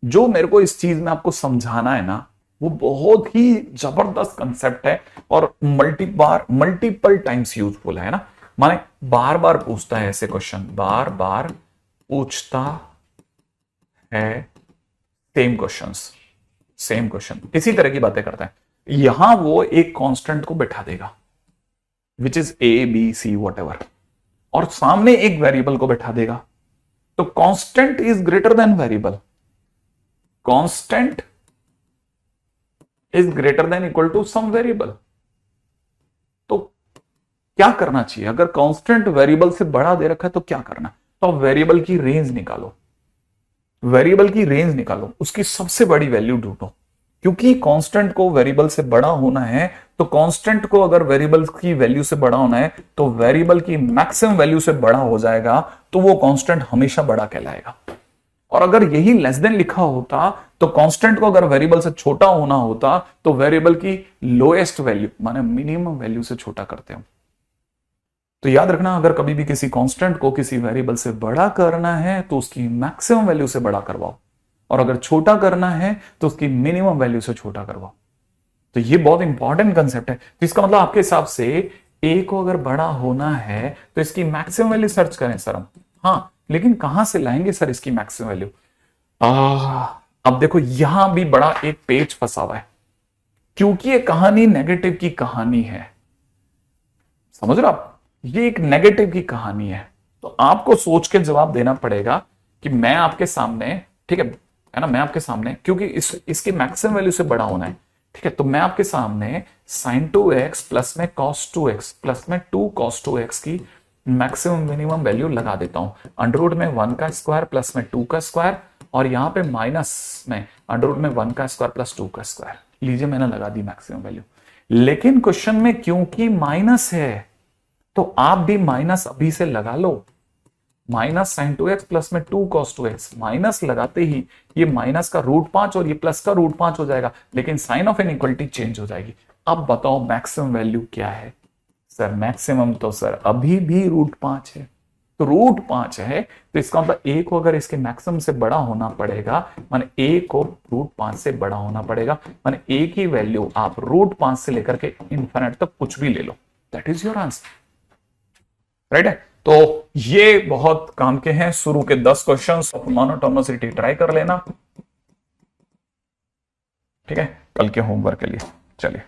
जो मेरे को इस चीज में आपको समझाना है ना, वो बहुत ही जबरदस्त कंसेप्ट है और मल्टीपल टाइम्स यूजफुल है ना। माने बार बार पूछता है ऐसे क्वेश्चन, बार बार पूछता है सेम क्वेश्चन इसी तरह की बातें करता है। यहां वो एक कांस्टेंट को बैठा देगा which is a b c whatever, और सामने एक वेरिएबल को बैठा देगा। तो constant is greater than variable, constant is greater than equal to some variable. तो क्या करना चाहिए? अगर कांस्टेंट वेरिएबल से बड़ा दे रखा है तो क्या करना? तो वेरिएबल की रेंज निकालो, वेरिएबल की रेंज निकालो, उसकी सबसे बड़ी वैल्यू ढूंढो। क्योंकि कांस्टेंट को वेरिएबल से बड़ा होना है, तो कांस्टेंट को अगर वेरिएबल की वैल्यू से बड़ा होना है तो वेरिएबल की मैक्सिमम वैल्यू से बड़ा हो जाएगा, तो वो कांस्टेंट हमेशा बड़ा कहलाएगा। और अगर यही लेस देन लिखा होता तो कांस्टेंट को अगर वेरिएबल से छोटा होना होता तो वेरिएबल की लोएस्ट वैल्यू माने मिनिमम वैल्यू से छोटा करते हम। तो याद रखना, अगर कभी भी किसी कांस्टेंट को किसी वेरिएबल से बड़ा करना है तो उसकी मैक्सिमम वैल्यू से बड़ा करवाओ, और अगर छोटा करना है तो उसकी मिनिमम वैल्यू से छोटा करवाओ। तो ये बहुत इंपॉर्टेंट कंसेप्ट है। तो इसका मतलब आपके हिसाब से ए को अगर बड़ा होना है तो इसकी मैक्सिमम वैल्यू सर्च करें सर हम। हाँ, लेकिन कहां से लाएंगे सर इसकी मैक्सिमम वैल्यू? अब देखो यहां भी बड़ा एक पेच फंसा हुआ है, क्योंकि ये कहानी नेगेटिव की कहानी है। समझ रहे हो आप? ये एक नेगेटिव की कहानी है। तो आपको सोच के जवाब देना पड़ेगा कि मैं आपके सामने, ठीक है ना, मैं आपके सामने, क्योंकि इसकी मैक्सिमम वैल्यू से बड़ा होना है, ठीक है, तो मैं आपके सामने sin 2x प्लस में cos 2x प्लस में 2 cos 2x की मैक्सिमम मिनिमम वैल्यू लगा देता हूं। अंडररूट में 1 का स्क्वायर प्लस में 2 का स्क्वायर, और यहां पे माइनस में अंडररूट में 1 का स्क्वायर प्लस 2 का स्क्वायर। लीजिए मैंने लगा दी मैक्सिमम वैल्यू। लेकिन क्वेश्चन में क्योंकि माइनस है तो आप भी माइनस अभी से लगा लो। माइनस sin 2x प्लस में 2 cos 2x, माइनस लगाते ही ये माइनस का √5 और ये प्लस का √5 हो जाएगा, लेकिन साइन ऑफ इनइक्वालिटी चेंज हो जाएगी। अब बताओ मैक्सिमम वैल्यू क्या है? सर मैक्सिमम तो सर अभी भी √5 है। तो √5 है तो इसका मतलब a को अगर इसके मैक्सिमम से बड़ा होना पड़ेगा, माने a को √5 से बड़ा होना पड़ेगा, माने a की वैल्यू आप √5 से लेकर के इन्फिनिट तक कुछ भी ले लो, that is your answer. Right है? तो ये बहुत काम के हैं। शुरू के 10 क्वेश्चंस ऑफ मोनोटोनिसिटी ट्राई कर लेना, ठीक है, कल के होमवर्क के लिए। चलिए।